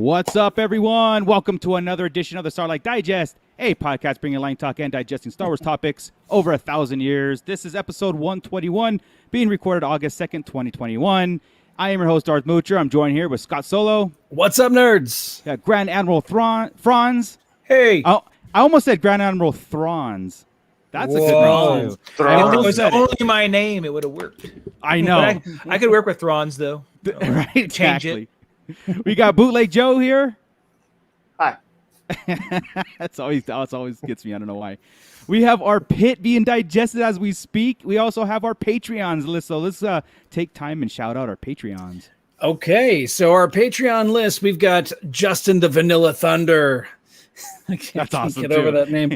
What's up, everyone? Welcome to another edition of the Starlight Digest, a podcast bringing line talk and digesting Star Wars topics over 1,000 years. This is episode 121, being recorded August 2nd, 2021. I am your host, Darth Moocher. I'm joined here with Scott Solo. What's up, nerds? Grand Admiral Franz. Hey. I almost said Grand Admiral Thrawn's. That's a good name, too. If it was only my name, it would have worked. I know. I could work with Thrawn's, though. Right, exactly. Change it. We got Bootleg Joe here. Hi. That's always gets me. I don't know why. We have our pit being digested as we speak. We also have our Patreons list. So let's take time and shout out our Patreons. Okay, so our Patreon list, we've got Justin the Vanilla Thunder. That's awesome. Get over that name.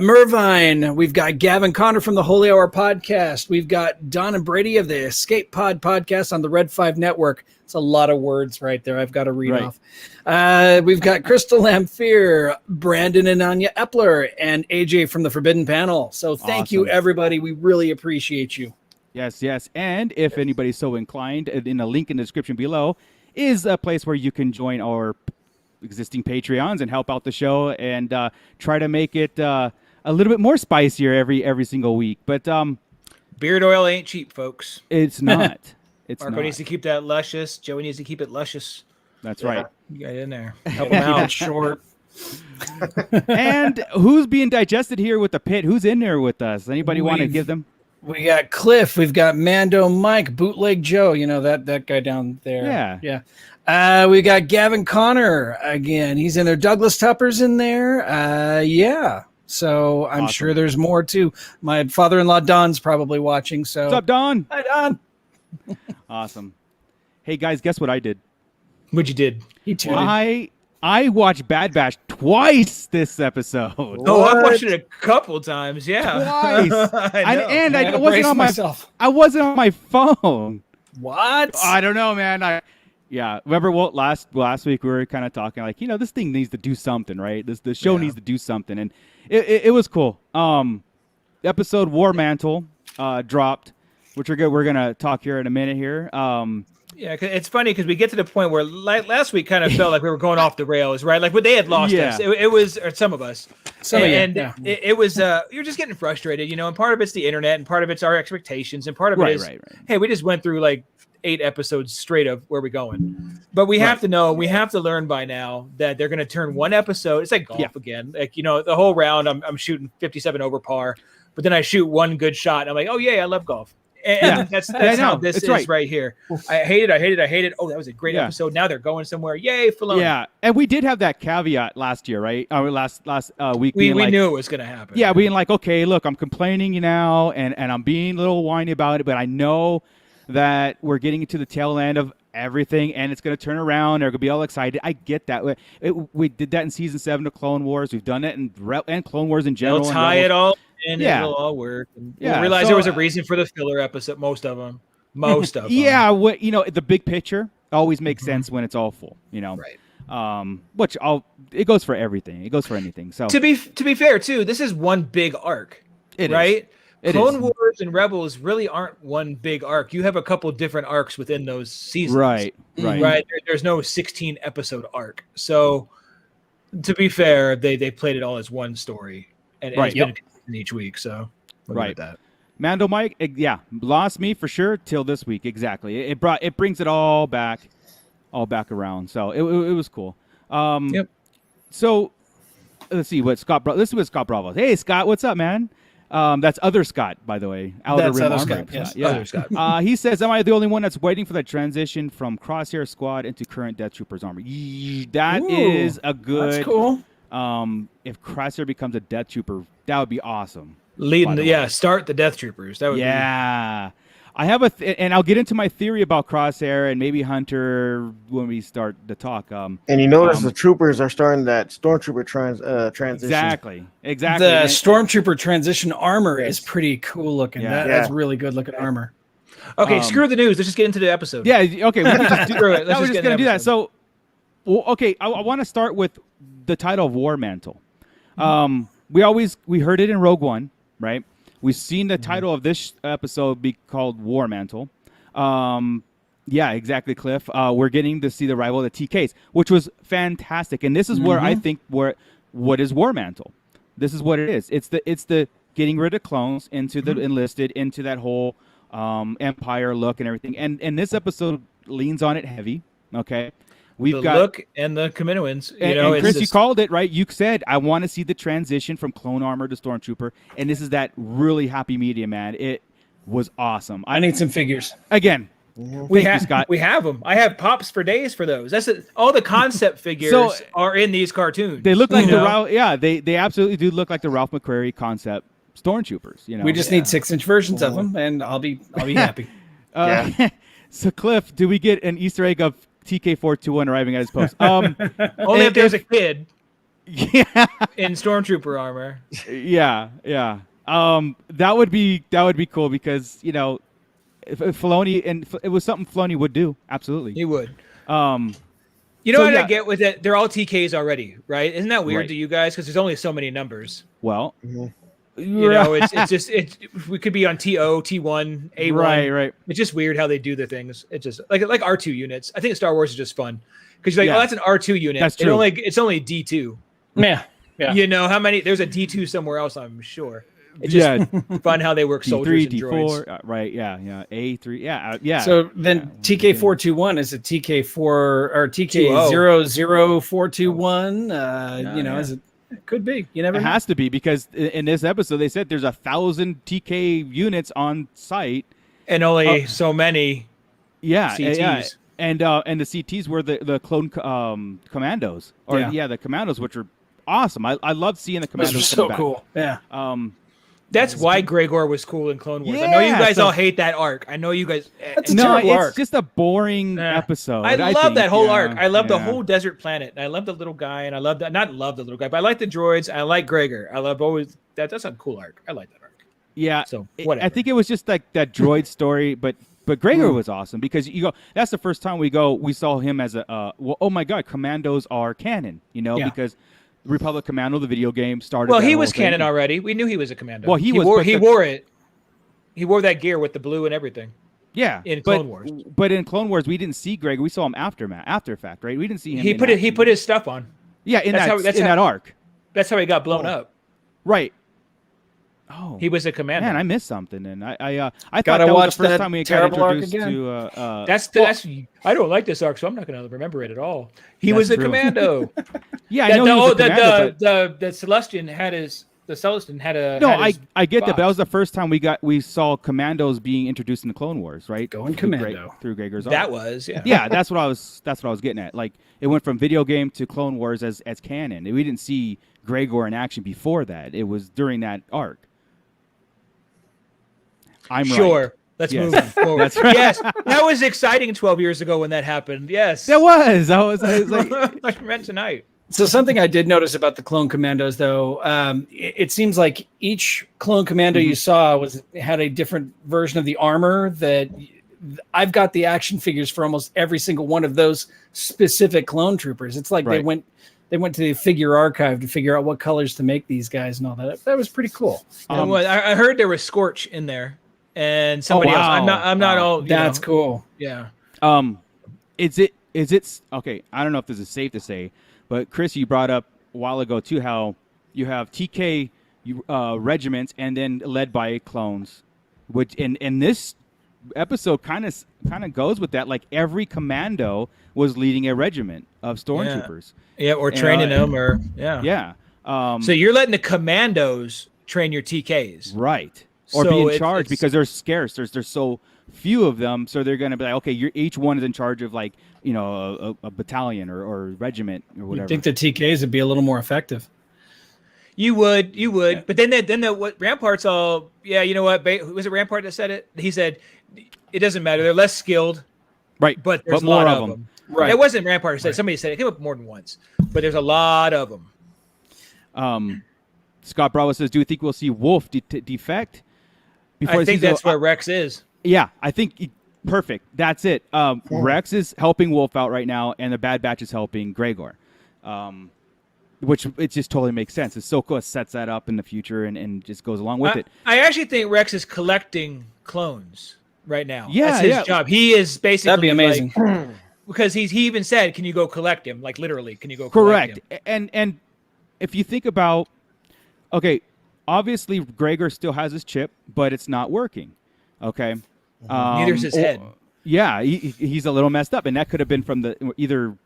Mervine. We've got Gavin Connor from the Holy Hour podcast. We've got Don and Brady of the Escape Pod podcast on the Red 5 Network. It's a lot of words right there. I've got to read off. We've got Crystal Lamphere, Brandon and Anya Epler, and AJ from the Forbidden Panel. So thank you, everybody. We really appreciate you. Yes, yes. And if anybody's so inclined, in a link in the description below is a place where you can join our existing Patreons and help out the show and try to make it a little bit more spicier every single week. But beard oil ain't cheap, folks. It's not. It's Marco not. needs to keep that luscious. Joey needs to keep it luscious. That's right. You got it in there. Help him out. Short. And who's being digested here with the pit? Who's in there with us? Anybody want to give them? We got Cliff. We've got Mando Mike, Bootleg Joe. You know, that guy down there. Yeah. We got Gavin Connor again. He's in there. Douglas Tupper's in there. Yeah. So I'm Awesome. sure there's more too. My father-in-law Don's probably watching. So What's up, Don? Hi, Don. Awesome. Hey guys, guess what I did? What you did? He too. I watched Bad Batch twice this episode. Oh, I've watched it a couple times. Yeah. Twice. I know. I wasn't on myself. I wasn't on my phone. What? I don't know, man. Remember what last week we were kind of talking like, this thing needs to do something, right? The show needs to do something, and it was cool. Episode War Mantle dropped, which we're gonna talk here in a minute here. Yeah, it's funny because we get to the point where last week kind of felt like we were going off the rails, right? Like, they had lost us. It was, or some of us. It was, you're just getting frustrated, and part of it's the internet, and part of it's our expectations, and part of it is, hey, we just went through like 8 episodes straight of where we're going. But we have to know, we have to learn by now that they're going to turn one episode. It's like golf again. Like, the whole round I'm shooting 57 over par, but then I shoot one good shot. And I'm like, oh yeah, I love golf. And that's how this is right here. I hate it. Oh, that was a great episode. Now they're going somewhere. Yay, Filoni. Yeah, and we did have that caveat last year, right? Last week. We knew it was going to happen. Yeah, being like, okay, look, I'm complaining now, and I'm being a little whiny about it, but I know that we're getting into the tail end of everything, and it's going to turn around. They're going to be all excited. I get that. We did that in season 7 of Clone Wars. We've done it in Clone Wars in general. They'll tie it all. And it'll all work. And we'll realize there was a reason for the filler episode. Most of them. Yeah, the big picture always makes sense when it's all full. Right. It goes for everything. It goes for anything. So to be fair too, this is one big arc, right? Clone Wars and Rebels really aren't one big arc. You have a couple different arcs within those seasons. Right. There's no 16 episode arc. So to be fair, they played it all as one story, and it's been each week. So that. Mando Mike, lost me for sure till this week. Exactly. It brings it all back around. So it was cool. So let's see what Scott. This is what Scott Bravo. Hey Scott, what's up, man? That's other Scott, by the way. That's other Scott. Yes, other Scott. He says, "Am I the only one that's waiting for the transition from Crosshair Squad into current Death Troopers armor?" That is a good. That's cool. If Crosshair becomes a Death Trooper, that would be awesome. Start the Death Troopers. That would be. I have and I'll get into my theory about Crosshair and maybe Hunter when we start the talk. And you notice the troopers are starting that stormtrooper transition. Exactly. The stormtrooper transition armor is pretty cool looking. That's really good looking armor. Okay, screw the news. Let's just get into the episode. Yeah. Okay. We can just screw it. We're just gonna do that. So, I want to start with the title of War Mantle. We heard it in Rogue One, right? We've seen the title of this episode be called War Mantle. Yeah, exactly, Cliff. We're getting to see the arrival of the TKs, which was fantastic. And this is where I think what is War Mantle. This is what it is. It's the getting rid of clones into the enlisted, into that whole Empire look and everything. And this episode leans on it heavy. Okay, we've got look and the Kaminoans. And Chris, you called it right. You said I want to see the transition from clone armor to stormtrooper, and this is that really happy medium, man. It was awesome. I need some figures again. We have them. I have pops for days for those. That's it. All the concept figures are in these cartoons. They look like the Ralph. Yeah, they absolutely do look like the Ralph McQuarrie concept stormtroopers. We just need 6-inch versions of them, and I'll be happy. So, Cliff, do we get an Easter egg of TK421 arriving at his post? Only if there's a kid. Yeah. In stormtrooper armor. Yeah. That would be cool because if Filoni, and it was something Filoni would do. Absolutely. He would. What I get with it? They're all TKs already, right? Isn't that weird to you guys? Because there's only so many numbers. Well, it's just we could be on TO, T1, A1. Right. It's just weird how they do the things. It's just like R2 units. I think Star Wars is just fun because you're like, oh, that's an R2 unit. That's true. It's only D2. Yeah. How many? There's a D2 somewhere else, I'm sure. It's just fun how they work soldiers and droids. D4, right? Yeah. A3, yeah. So then TK421 is a TK4 or TK00421. Is it? It could be. You never know. It has to be because in this episode they said there's 1,000 TK units on site and only so many. CTs. And the CTs were the clone commandos, the commandos, which are awesome. I loved seeing the commandos. Those are so cool. Yeah. That's why Gregor was cool in Clone Wars. I know you guys all hate that arc. I know you guys. That's a terrible arc. It's just a boring episode. I love that whole arc. I love the whole desert planet. And I love the little guy, and I love that. Not love the little guy, but I like the droids. I like Gregor. I love always that. That's a cool arc. I like that arc. Yeah. So whatever. I think it was just like that droid story, but Gregor was awesome because that's the first time we saw him as oh my God, commandos are canon. Because Republic Commando, the video game, started. Well, he was canon already. We knew he was a commando. Well, he wore it. He wore that gear with the blue and everything. Yeah, in Clone Wars. But in Clone Wars, we didn't see Greg. We saw him after fact, right? We didn't see him. He put his stuff on. Yeah, in that arc. That's how he got blown up. Right. Oh, he was a commando. Man, I missed something, and I thought gotta that watch was the first time we got introduced to. That's. I don't like this arc, so I'm not going to remember it at all. He was a commando. Yeah, I know he was a commando. The Celestian had his. The Celestian had a. No, I get that, but that was the first time we saw commandos being introduced in the Clone Wars, right? Going commando through Gregor's arc. That was yeah. That's what I was getting at. Like it went from video game to Clone Wars as canon. We didn't see Gregor in action before that. It was during that arc. I'm sure. Right. Let's move forward. That's right. Yes, that was exciting 12 years ago when that happened. Yes, that was. I was like, I meant tonight. So something I did notice about the clone commandos, though, it seems like each clone commando you saw had a different version of the armor. That I've got the action figures for almost every single one of those specific clone troopers. It's like they went to the figure archive to figure out what colors to make these guys and all that. That was pretty cool. I heard there was Scorch in there. And somebody else. I'm not all. That's cool. Yeah. Is it okay? I don't know if this is safe to say, but Chris, you brought up a while ago too how you have TK regiments and then led by clones, which in this episode kind of goes with that. Like every commando was leading a regiment of stormtroopers. Yeah, or training them, or yeah. So you're letting the commandos train your TKs, right? Or be in charge because they're scarce. There's so few of them, so they're going to be like, okay, each one is in charge of like a battalion or regiment or whatever. You think the TKs would be a little more effective? You would, yeah. But then what Rampart's all, you know what? Was it Rampart that said it? He said it doesn't matter. They're less skilled, right? But there's a lot of them. Right. It wasn't Rampart who said it. Somebody said it. It came up more than once, but there's a lot of them. Scott Bravo says, "Do you think we'll see Wolf defect?" I think that's where Rex is. Yeah, I think perfect. That's it. Rex is helping Wolf out right now, and the Bad Batch is helping Gregor, which it just totally makes sense. Ahsoka sets that up in the future and just goes along with it. I actually think Rex is collecting clones right now. Yeah, that's his job. He is basically that'd be amazing. Like, because he even said, "Can you go collect him?" Like literally, can you go correct? Collect him? And if you think about, okay, obviously Gregor still has his chip, but it's not working. Okay, Neither's his head. Yeah, he's a little messed up, and that could have been from the either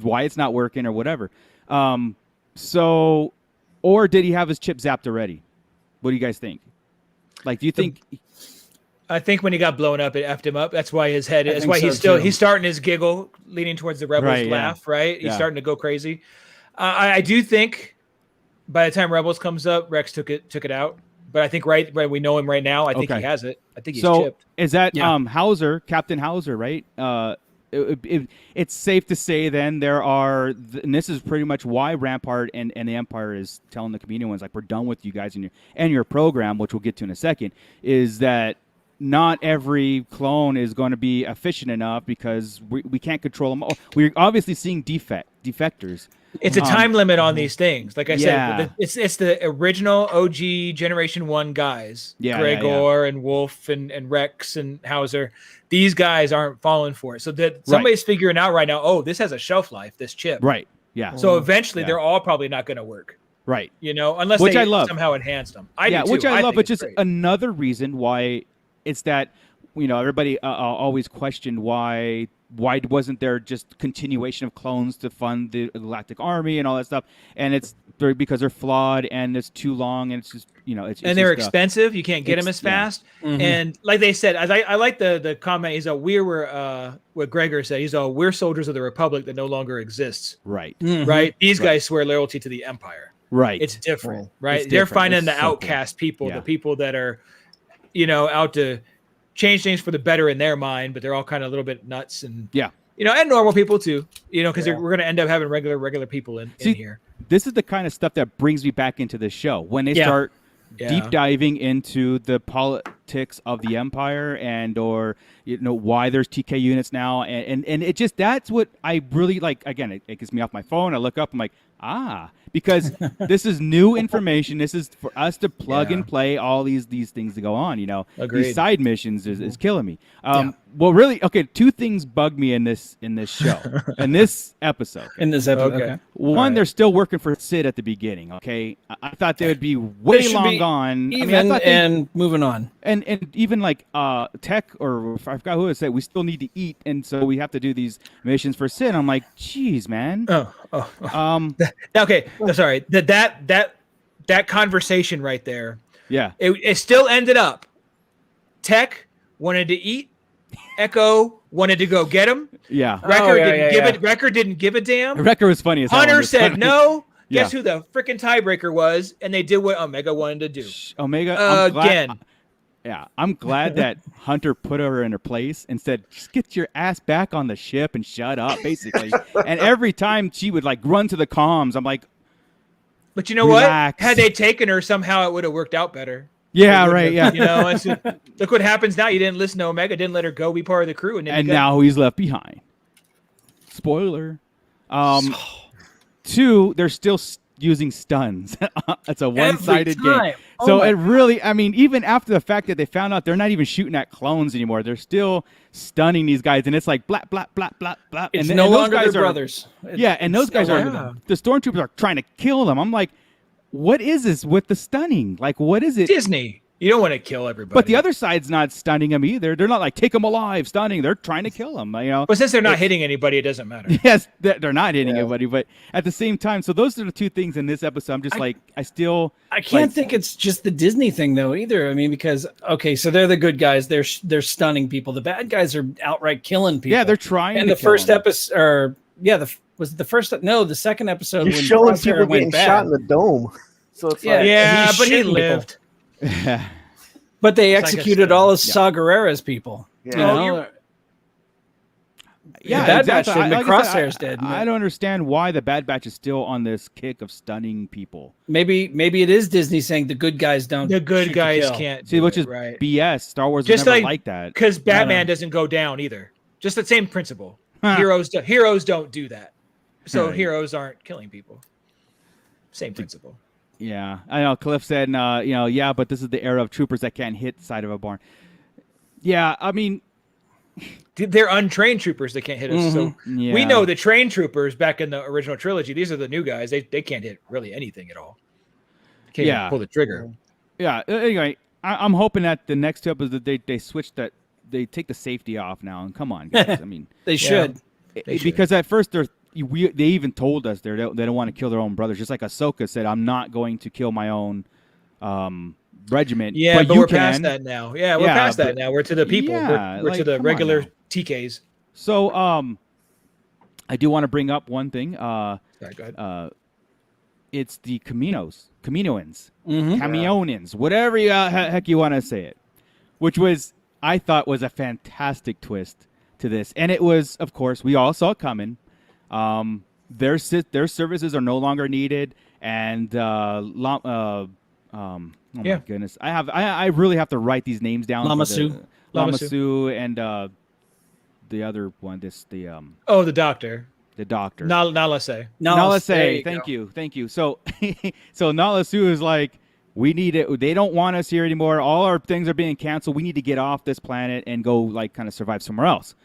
why it's not working or whatever. So, or did he have his chip zapped already? What do you guys think? Like, do you think? I think when he got blown up, it effed him up. That's why his head. That's why he's starting his giggle, leaning towards the Rebels laugh. Right, he's starting to go crazy. I do think by the time Rebels comes up, Rex took it out. But I think right we know him right now. I think he has it. I think he's chipped. Is that Hauser, Captain Hauser, right? It's safe to say then there are, and this is pretty much why Rampart and the Empire is telling the community ones like, we're done with you guys and your program, which we'll get to in a second, is that not every clone is going to be efficient enough because we can't control them. We're obviously seeing defectors. It's a time limit on these things. Like I said, it's the original OG Generation 1 guys. Gregor and Wolf and Rex and Hauser. These guys aren't falling for it. So that somebody's figuring out right now, oh, this has a shelf life, this chip. Right. Yeah. So eventually they're all probably not going to work. Right. You know, unless they somehow enhanced them. I do too. Which I love, but just great. Another reason why it's that, everybody always questioned why wasn't there just continuation of clones to fund the Galactic Army and all that stuff? And it's because they're flawed and it's too long and it's just it's and they're expensive. You can't get them as fast. Mm-hmm. And like they said, I like the comment. He's what Gregor said. He's we're soldiers of the Republic that no longer exists. Right. Mm-hmm. Right. These guys swear loyalty to the Empire. Right. It's different. Right. They're finding the outcast people, the people that are, out to change things for the better in their mind, but they're all kind of a little bit nuts and and normal people too, because we're going to end up having regular people in here. This is the kind of stuff that brings me back into the show when they start deep diving into the politics of the Empire or why there's TK units now, and it just, that's what I really like. Again, it gets me off my phone. I look up, I'm like, because this is new information. This is for us to plug and play all these things to go on. These side missions is killing me. Well, really, two things bug me in this show, in this episode. Okay. One, they're still working for Sid at the beginning. Okay, I thought they would be way long gone. And moving on. And even like Tech, or I forgot who it said, we still need to eat, and so we have to do these missions for Sid. I'm like, geez, man. Okay, sorry. That conversation right there. Yeah. It still ended up. Tech wanted to eat. Echo wanted to go get him. Yeah. Wrecker didn't give a damn. Wrecker was funny as hell. Hunter said no. Guess who the freaking tiebreaker was? And they did what Omega wanted to do. Omega again. I'm glad that Hunter put her in her place and said, just get your ass back on the ship and shut up, basically. And every time she would run to the comms, I'm like, but you know what? Had they taken her, somehow it would have worked out better. Yeah, right. Yeah. Look what happens now. You didn't listen to Omega, didn't let her go be part of the crew. And now he's left behind. Spoiler. 2, they're still using stuns. It's a one-sided game. So it really, even after the fact that they found out they're not even shooting at clones anymore, they're still stunning these guys, and it's like blah blah blah blah blah. It's no longer their brothers. And those guys are the stormtroopers are trying to kill them. I'm like, what is this with the stunning? Like, what is it? Disney. You don't want to kill everybody. But the other side's not stunning them either. They're not like, take them alive, stunning. They're trying to kill them. But since they're not hitting anybody, it doesn't matter. Yes, they're not hitting anybody. But at the same time, so those are the two things in this episode. I'm just I can't think it's just the Disney thing though either. Because so they're the good guys. They're stunning people. The bad guys are outright killing people. Yeah, they're trying. And the first episode, or the second episode. You're showing people getting shot in the dome. So it's but he lived. But they executed all of Saw Gerrera's people. Yeah, the Bad Batch did. The Crosshairs did. I don't understand why the Bad Batch is still on this kick of stunning people. Maybe it is Disney saying the good guys don't. The good guys can't. See, which is BS. Star Wars just never like that. Because Batman doesn't go down either. Just the same principle. Heroes don't do that. So heroes aren't killing people. Same principle. Yeah, I know. Cliff said, but this is the era of troopers that can't hit side of a barn. Yeah, I mean, they're untrained troopers that can't hit us. So we know the trained troopers back in the original trilogy. These are the new guys. They can't hit really anything at all. Can't even pull the trigger. Yeah. Anyway, I'm hoping that the next two episodes they switch that. They take the safety off now, and come on, guys. I mean, they should. Because at first they even told us they don't want to kill their own brothers. Just like Ahsoka said, I'm not going to kill my own regiment. Yeah, but we're past that now. Yeah, we're past that now. We're to the people. Yeah, we're to the regular TKs. So I do want to bring up one thing. Go ahead. It's the Caminoans, Camionans, whatever heck you want to say it, which I thought was a fantastic twist to this. And it was, of course, we all saw it coming. Their services are no longer needed. And, oh my goodness. I really have to write these names down. Lamasu and the other one, the doctor. The doctor. Nalase. Thank you. So Nalasu is like, we need it. They don't want us here anymore. All our things are being canceled. We need to get off this planet and go kind of survive somewhere else.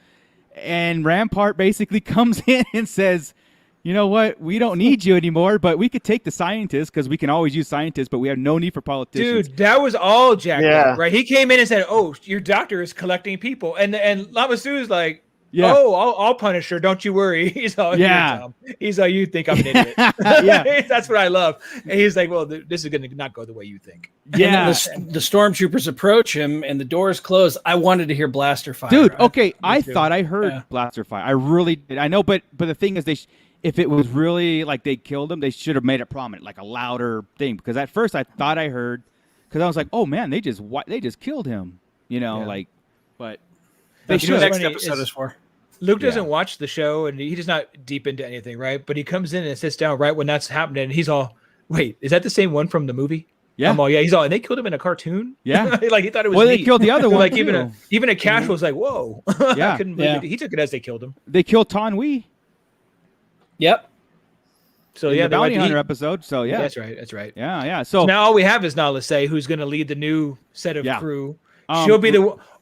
And Rampart basically comes in and says, you know what? We don't need you anymore, but we could take the scientists because we can always use scientists, but we have no need for politicians. Dude, that was all jacked up, right? He came in and said, oh, your doctor is collecting people. And Lamasu is like, I'll punish her. Don't you worry. He's all, he's all, you think I'm an idiot. That's what I love. And he's like, well, this is going to not go the way you think. Yeah. The stormtroopers approach him and the doors close. I wanted to hear blaster fire. Dude, okay. I thought I heard blaster fire. I really did. I know, but the thing is, if it was really like they killed him, they should have made it prominent, like a louder thing. Because at first I thought I heard, because I was like, oh man, they just killed him. But that's what the next episode is for. Luke doesn't watch the show, and he's not deep into anything, right? But he comes in and sits down right when that's happening, and he's all, wait, is that the same one from the movie? Yeah. I'm all, he's all, and they killed him in a cartoon? Yeah. Like, he thought it was Well, they killed the other one, like, too. even a casual was like, whoa. Yeah. I couldn't believe it. He took it as they killed him. They killed Tan Wee. Yep. So, the Bounty Hunter episode, so yeah. That's right. Yeah. So now all we have is Nalase, who's going to lead the new set of crew. She'll be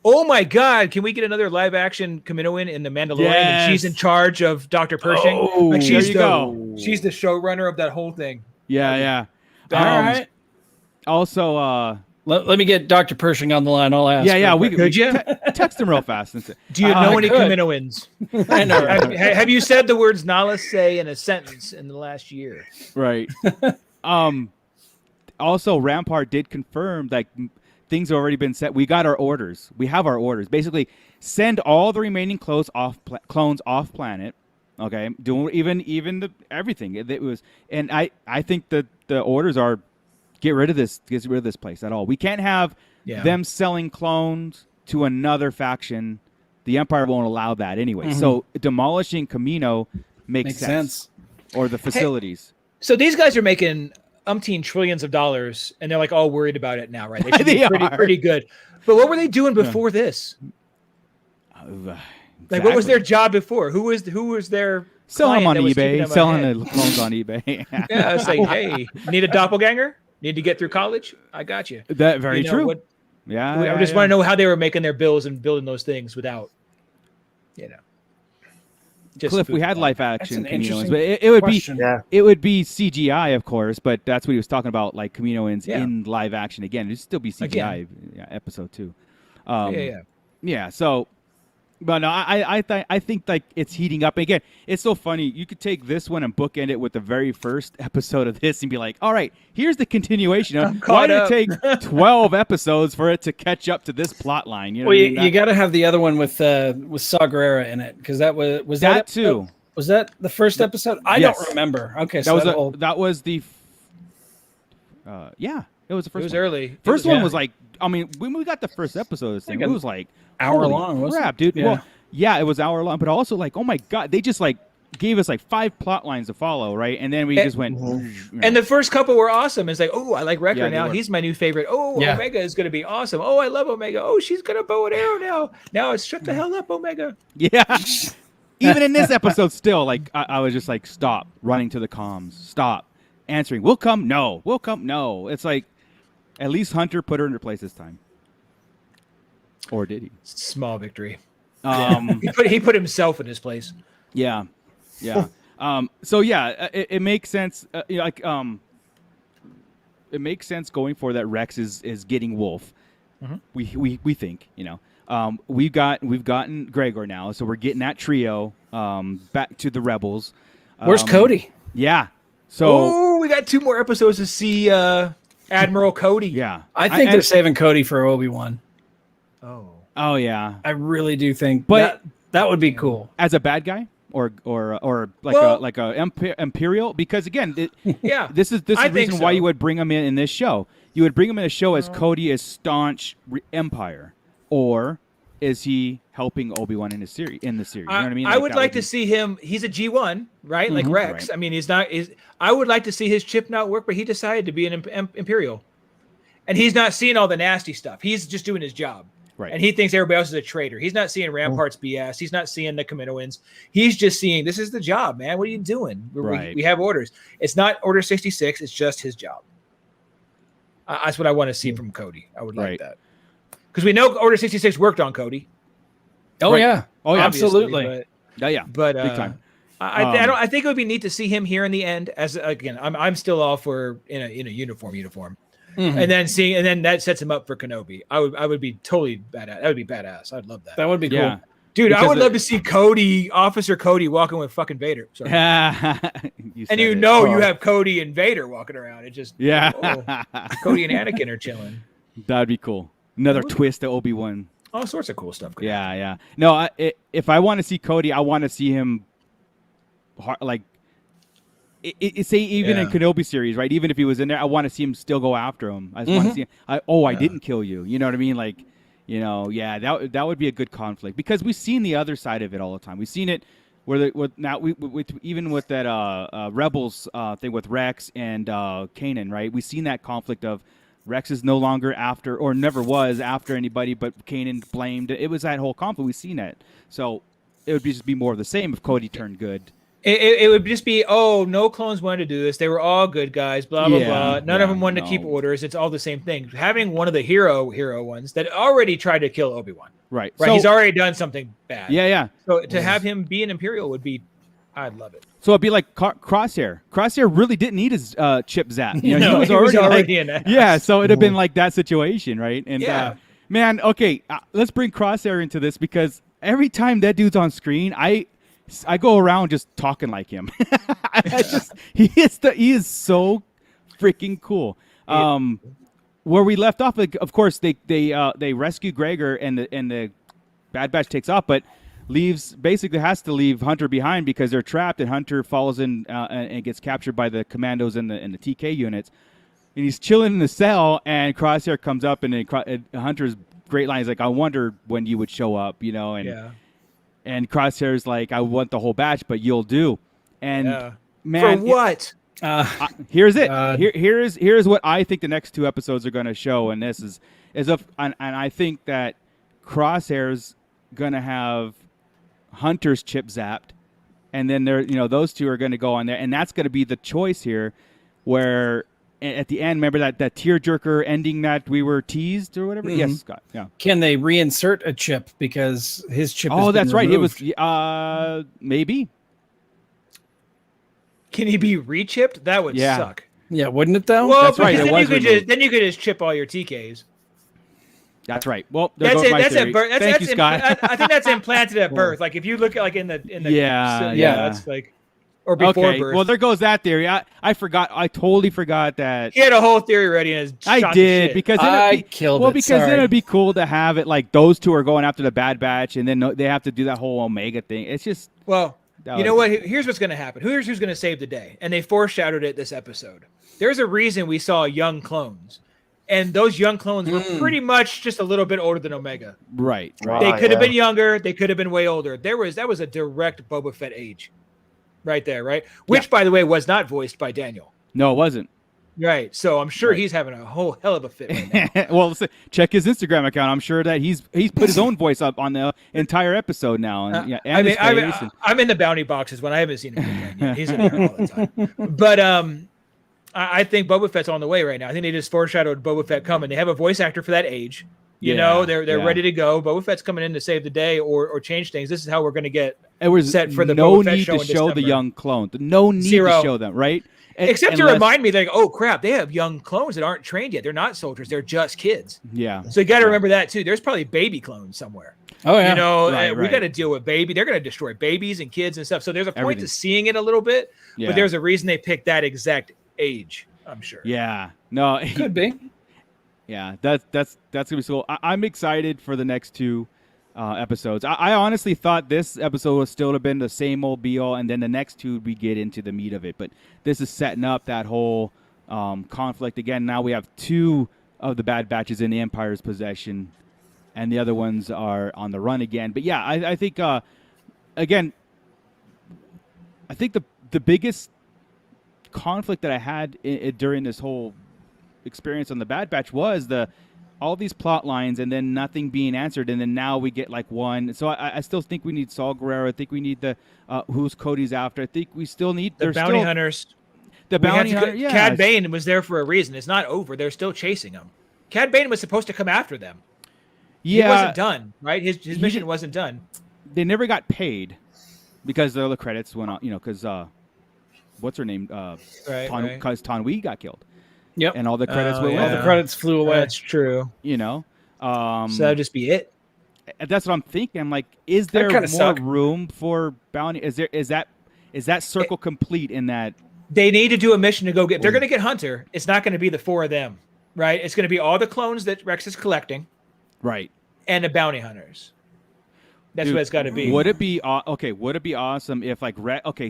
oh my God, can we get another live action Kaminoan in The Mandalorian? And she's in charge of Dr. Pershing. Oh, like she's the showrunner of that whole thing. Yeah. All right. Also, let me get Dr. Pershing on the line. I'll ask. Yeah. Could you text him real fast? And say, do you know any Kaminoans? I know. Have you said the words Nalase in a sentence in the last year? Right. Also, Rampart did confirm that things have already been set. We got our orders. We have our orders. Basically, send all the remaining clones off planet. Okay, doing even everything. It was, and I think that the orders are get rid of this place at all. We can't have them selling clones to another faction. The Empire won't allow that anyway. Mm-hmm. So demolishing Kamino makes sense. Or the facilities. Hey, so these guys are making umpteen trillions of dollars, and they're like all worried about it now, right? They should be pretty good. But what were they doing before this? Exactly. Like, what was their job before? Who was their selling them on eBay, selling the clones on eBay? Yeah, it's like, hey, need a doppelganger? Need to get through college? I got you. That very true. I just want to know how they were making their bills and building those things without, Cliff, we had live action Kaminoans, but it would be CGI, of course. But that's what he was talking about, like Kaminoans in live action again. It'd still be CGI, episode 2. Yeah. So, but no, I think like it's heating up again. It's so funny. You could take this one and bookend it with the very first episode of this and be like, all right, here's the continuation. Why did it take 12 episodes for it to catch up to this plot line? You got to have the other one with Saw Gerrera in it, because that was that too. Was that the first episode? I don't remember. Okay, so that was the. It was the first. It was one. early. First one was like, I mean, when we got the first episode of this thing, it was like hour long. Crap, dude. Yeah. Well, it was hour long, but also like, oh my God, they just like gave us like 5 plot lines to follow, right? And then we just went. And the first couple were awesome. It's like, oh, I like Wrecker now. He's my new favorite. Oh, Omega is going to be awesome. Oh, I love Omega. Oh, she's going to bow and arrow now. Now it's shut the hell up, Omega. Yeah. Even in this episode, still, like, I was just like, stop running to the comms. Stop answering. We'll come. No. We'll come. No. It's like, at least Hunter put her in her place this time. Or did he? Small victory. He put himself in his place. Yeah. So yeah, it makes sense. It makes sense going for that. Rex is getting Wolf. Mm-hmm. We think, we've gotten Gregor now, so we're getting that trio back to the Rebels. Where's Cody? Yeah. So we got 2 more episodes to see Admiral Cody. Yeah. I think they're saving Cody for Obi-Wan. Oh yeah. I really do think but that would be cool. As a bad guy or like a Imperial, because again, this is the reason why you would bring him in this show. You would bring him in a show as Cody is staunch Empire, or is he helping Obi-Wan in the series? You know what I mean? I would like to see him. He's a G1, right? Like Rex. Right. I mean, he's not. I would like to see his chip not work, but he decided to be an Imperial, and he's not seeing all the nasty stuff. He's just doing his job. Right. And he thinks everybody else is a traitor. He's not seeing Rampart's BS. He's not seeing the Kaminoans. He's just seeing, this is the job, man. What are you doing? We have orders. It's not Order 66. It's just his job. That's what I want to see from Cody. I would like that. Because we know Order 66 worked on Cody. Oh, yeah. Oh, yeah. Absolutely. But big time. I think it would be neat to see him here in the end. As again, I'm still all for in a uniform. Mm-hmm. And then that sets him up for Kenobi. I would be totally badass. That would be badass. I'd love that. That would be cool. Dude, I would love to see Officer Cody walking with fucking Vader. Sorry. you have Cody and Vader walking around. It just Cody and Anakin are chilling. That'd be cool. Another twist to Obi-Wan. All sorts of cool stuff. Yeah. No, if I want to see Cody, I want to see him say even in Kenobi series, right? Even if he was in there, I want to see him still go after him. I just want to see him. I didn't kill you. You know what I mean? Like, that would be a good conflict, because we've seen the other side of it all the time. We've seen it even with that Rebels thing with Rex and Kanan, right? We've seen that conflict of Rex is no longer after, or never was after anybody, but Kanan blamed. It was that whole conflict. We've seen it. So it would just be more of the same if Cody turned good. It would just be, no clones wanted to do this. They were all good guys, blah, blah, blah. None of them wanted to keep orders. It's all the same thing. Having one of the hero ones that already tried to kill Obi-Wan. Right. So, he's already done something bad. Yeah. So to have him be an Imperial would be, I'd love it. So it'd be like Crosshair. Crosshair really didn't need his chip zap. He was already in it. Yeah, so it'd have been like that situation, right? And man, okay, let's bring Crosshair into this, because every time that dude's on screen, I go around just talking like him. He is so freaking cool. Where we left off, of course, they rescue Gregor, and the Bad Batch takes off, but has to leave Hunter behind because they're trapped, and Hunter falls in and gets captured by the commandos and the TK units. And he's chilling in the cell, and Crosshair comes up, and Hunter's great line is like, "I wonder when you would show up," And Crosshair's like, "I want the whole batch, but you'll do." And man, for what? Here's it. Here's what I think the next 2 episodes are going to show, and this is and I think that Crosshair's going to have Hunter's chip zapped, and then those 2 are going to go on there, and that's going to be the choice here, where at the end, remember that tearjerker ending that we were teased or whatever? Mm-hmm. Yes, Scott. Yeah. Can they reinsert a chip because his chip? Oh, that's right. Removed? It was maybe. Can he be rechipped? That would suck. Yeah, wouldn't it though? Well, that's right. Then you could just chip all your TKs. That's right. Well, that's at birth. Thank you, Scott. I think that's implanted at birth. Like if you look at like in the that's like. Or before birth. Well, there goes that theory. I forgot. I totally forgot that. He had a whole theory ready in his I did, because then then it'd be cool to have it like those 2 are going after the Bad Batch, and then they have to do that whole Omega thing. It's just know what? Here's what's going to happen. Here's who's going to save the day, and they foreshadowed it this episode. There's a reason we saw young clones, and those young clones were pretty much just a little bit older than Omega. Right. They could have been younger. They could have been way older. That was a direct Boba Fett age. Right there, right? Which, by the way, was not voiced by Daniel. No, it wasn't. Right. So I'm sure he's having a whole hell of a fit right now. Well, check his Instagram account. I'm sure that he's put his own voice up on the entire episode now. And, I'm in the bounty boxes when I haven't seen him again yet. He's in there all the time. But I think Boba Fett's on the way right now. I think they just foreshadowed Boba Fett coming. They have a voice actor for that age. You know, they're ready to go. Boba Fett's coming in to save the day or change things. This is how we're going to get set for the no Boba Fett need show to in show December. the young clone. No need to show them, right? Except to remind me, like, oh crap, they have young clones that aren't trained yet. They're not soldiers; they're just kids. Yeah. So you got to remember that too. There's probably baby clones somewhere. Oh yeah. You know, Right. we got to deal with baby. They're going to destroy babies and kids and stuff. So there's a point Everything. to seeing it a little bit, Yeah. but there's a reason they picked that exact age. I'm sure. Yeah. No. Could be. Yeah. That's gonna be cool. I'm excited for the next two episodes. I honestly thought this episode would still have been the same old be all, and then the next two we get into the meat of it. But this is setting up that whole conflict again. Now we have two of the Bad Batches in the Empire's possession, and the other ones are on the run again. But yeah, I think again, I think the biggest conflict that I had during this whole experience on the Bad Batch was all these plot lines and then nothing being answered, and then now we get like one. So I still think we need Saul Guerrero. I think we need the who's Cody's after. I think we still need the bounty hunters. The bounty hunter. Yeah. Cad Bane was there for a reason. It's not over. They're still chasing him. Cad Bane was supposed to come after them. Yeah, he wasn't done. Right, his mission wasn't done. They never got paid because the credits went on. You know, because what's her name? Because Tanwi got killed. Yep. And all the credits went. All the credits flew away. That's true. You know. So that'd just be it. That's what I'm thinking. I'm like, is there more room for bounty? Is that circle complete in that? They need to do a mission to go get. They're going to get Hunter. It's not going to be the four of them, right? It's going to be all the clones that Rex is collecting, right? And the bounty hunters. That's what it's got to be. Would it be okay? Would it be awesome if like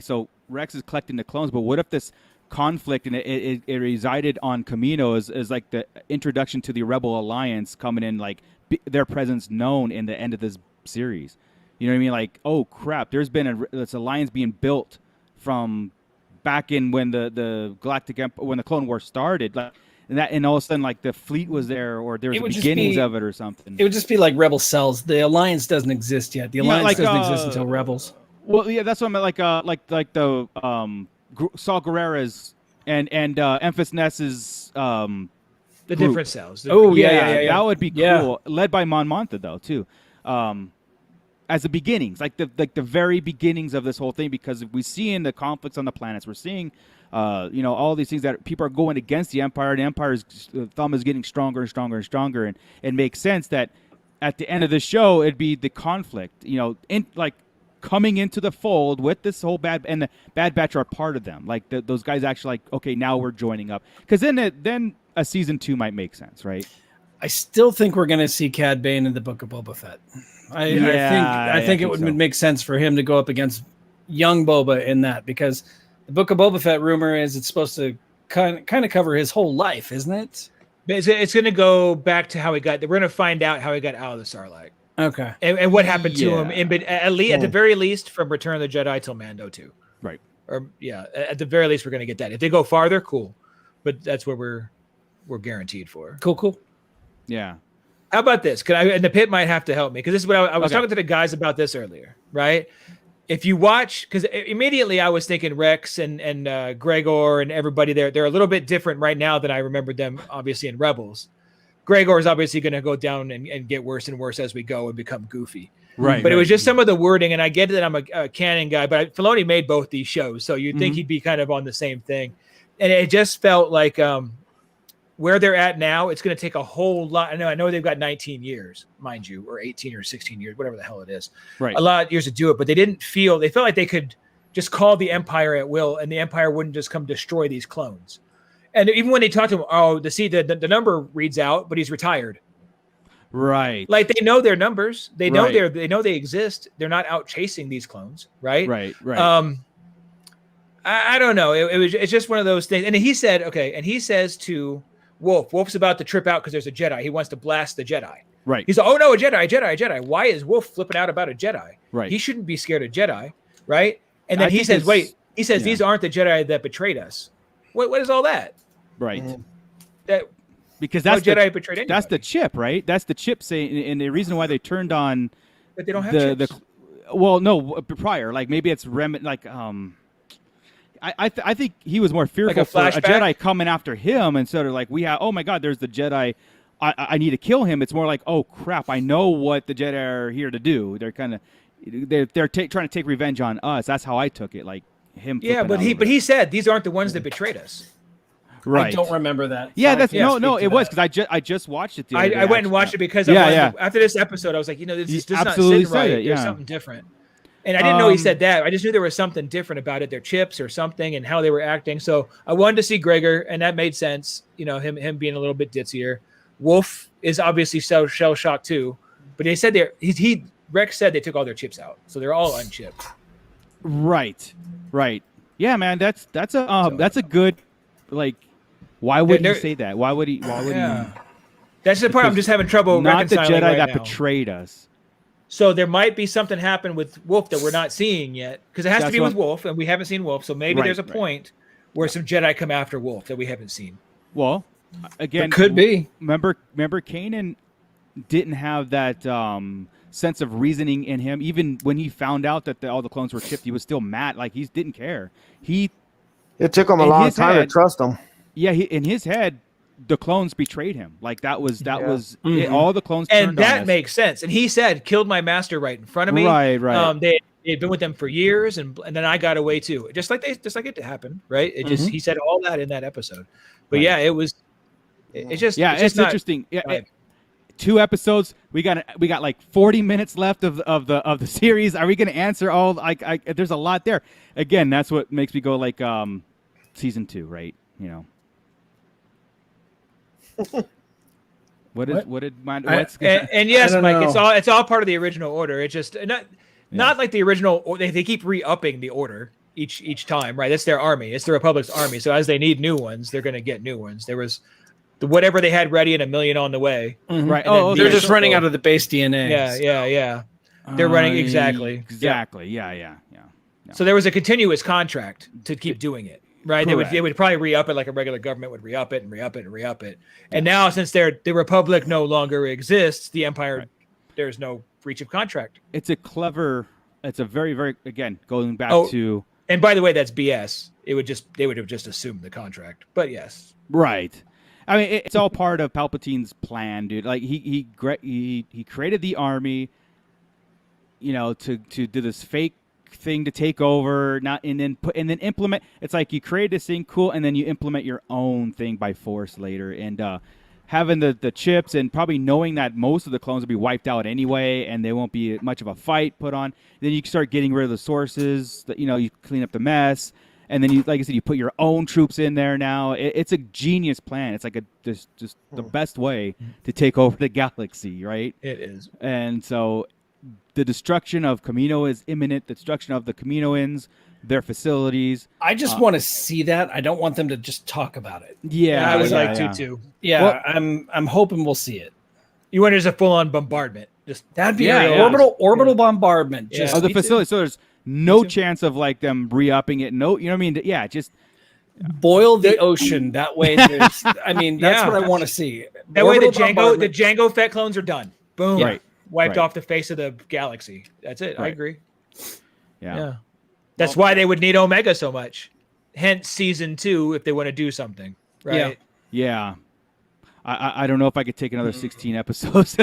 so Rex is collecting the clones, but what if this conflict and it resided on Camino is like the introduction to the Rebel Alliance coming in, like their presence known in the end of this series. You know what I mean? Like, oh crap, there's been this alliance being built from back in when the Galactic Empire, when the Clone War started, like, and all of a sudden like the fleet was there, or there was the beginnings of it or something. It would just be like Rebel cells. The alliance doesn't exist yet. The alliance doesn't exist until Rebels. Well, yeah, that's what I meant. Like the Saul Guerrera's and Emphas Ness's the group. different cells. Yeah, that would be cool. Led by Mon Mothma though too, as the beginnings, like the very beginnings of this whole thing. Because if we see in the conflicts on the planets, we're seeing, all these things that people are going against the Empire. The Empire's thumb is getting stronger and stronger and stronger, and it makes sense that at the end of the show it'd be the conflict. Coming into the fold with this whole and the Bad Batch are part of them. Like those guys actually like, okay, now we're joining up. Because then a season 2 might make sense, right? I still think we're going to see Cad Bane in the Book of Boba Fett. I think it would make sense for him to go up against young Boba in that, because the Book of Boba Fett rumor is it's supposed to kind of cover his whole life, isn't it? It's going to go back to how he got. We're going to find out how he got out of the Sarlacc. Okay. And what happened to him, at the very least, from Return of the Jedi till Mando 2. Right. Or at the very least, we're going to get that. If they go farther, cool. But that's what we're guaranteed for. Cool. Yeah. How about this? And the pit might have to help me, because this is what I was talking to the guys about this earlier, right? If you watch, because immediately I was thinking Rex and Gregor and everybody there, they're a little bit different right now than I remembered them, obviously, in Rebels. Gregor is obviously going to go down and get worse and worse as we go and become goofy. Right. But it was just some of the wording, and I get that I'm a canon guy, but Filoni made both these shows, so you'd think he'd be kind of on the same thing. And it just felt like where they're at now, it's going to take a whole lot. I know they've got 19 years, mind you, or 18 or 16 years, whatever the hell it is. Right. A lot of years to do it, but they felt like they could just call the Empire at will, and the Empire wouldn't just come destroy these clones. And even when they talk to him, the number reads out, but he's retired. Right. Like they know their numbers. They know they know they exist. They're not out chasing these clones. Right. Right. I don't know. It's just one of those things. And he said, and he says to Wolf's about to trip out because there's a Jedi. He wants to blast the Jedi. Right. He's like, oh no, a Jedi. Why is Wolf flipping out about a Jedi? Right. He shouldn't be scared of Jedi. Right. And then he says, these aren't the Jedi that betrayed us. What is all that? Right. Because that's Jedi betrayed anybody. That's the chip, right? That's the chip saying, and the reason why they turned on. But they don't have chips. Prior, like maybe it's I think he was more fearful like for a Jedi coming after him, and sort of like oh my God, there's the Jedi I need to kill him. It's more like, oh crap, I know what the Jedi are here to do. They're kind of they're trying to take revenge on us. That's how I took it. Like him. Yeah, but he said these aren't the ones that betrayed us. Right. I don't remember that. Yeah, that's no. It was because I just watched it. I went and watched it because after this episode, I was like, this is just not sitting right. There's something different. And I didn't know he said that. I just knew there was something different about it, their chips or something, and how they were acting. So I wanted to see Gregor, and that made sense. Him being a little bit ditzier. Wolf is obviously so shell shocked too, but they said Rex said they took all their chips out, so they're all unchipped. Right. Yeah, man, that's a good like. Why would he say that? Why would he? That's the part I'm just having trouble reconciling. Not the Jedi right that now. betrayed us. So there might be something happen with Wolf that we're not seeing yet, because it has to be with Wolf, and we haven't seen Wolf. So maybe there's a point where some Jedi come after Wolf that we haven't seen. Well, again, it could be. Remember, Kanan didn't have that sense of reasoning in him. Even when he found out that all the clones were chipped, he was still mad. Like he didn't care. It took him a long time to trust him. Yeah, in his head, the clones betrayed him. Like that was it, all the clones turned and that on us. Makes sense. And he said, "Killed my master right in front of me." Right. They'd been with them for years, and then I got away too. Just like it happened, right? It just he said all that in that episode. But it was. It's just it's interesting. Yeah, 2 episodes. We got like 40 minutes left of the series. Are we going to answer all? There's a lot there. Again, that's what makes me go like season 2, right? What's and yes, Mike, it's all part of the original order. It's just not like the original. They keep re-upping the order each time, right? It's their army. It's the Republic's army. So as they need new ones, they're going to get new ones. There was whatever they had ready and 1 million on the way. Mm-hmm. Right. They're just running out of the base DNA. Yeah. They're running exactly. Yeah. So there was a continuous contract to keep doing it. Right, they would probably re-up it like a regular government would re-up it and re-up it and re-up it. And now, since the Republic no longer exists, the Empire, there's no breach of contract. It's a very, very, again, going back to. And by the way, that's BS. They would have just assumed the contract. But yes, right. I mean, it's all part of Palpatine's plan, dude. Like he created the army, to do this fake thing to take over, and then implement. It's like you create this thing, cool, and then you implement your own thing by force later. And having the chips and probably knowing that most of the clones will be wiped out anyway, and there won't be much of a fight put on. Then you start getting rid of the sources. That you clean up the mess, and then you, like I said, you put your own troops in there. Now it's a genius plan. It's like just the best way to take over the galaxy, right? It is, and so. The destruction of Kamino is imminent. The destruction of the Kaminoans, their facilities. I just want to see that. I don't want them to just talk about it. Yeah, I would like to too. Yeah, well, I'm hoping we'll see it. You want there's a full-on bombardment? That'd be orbital bombardment. Of the facility. So there's no chance of like them re-upping it. No, you know what I mean? Yeah, just boil the ocean. That way, that's what I want to see. That way, the Jango Fett clones are done. Boom. Right. Wiped off the face of the galaxy. That's it. Right. I agree. Yeah. That's why they would need Omega so much. Hence season 2 if they want to do something. Right. Yeah. I don't know if I could take another 16 episodes.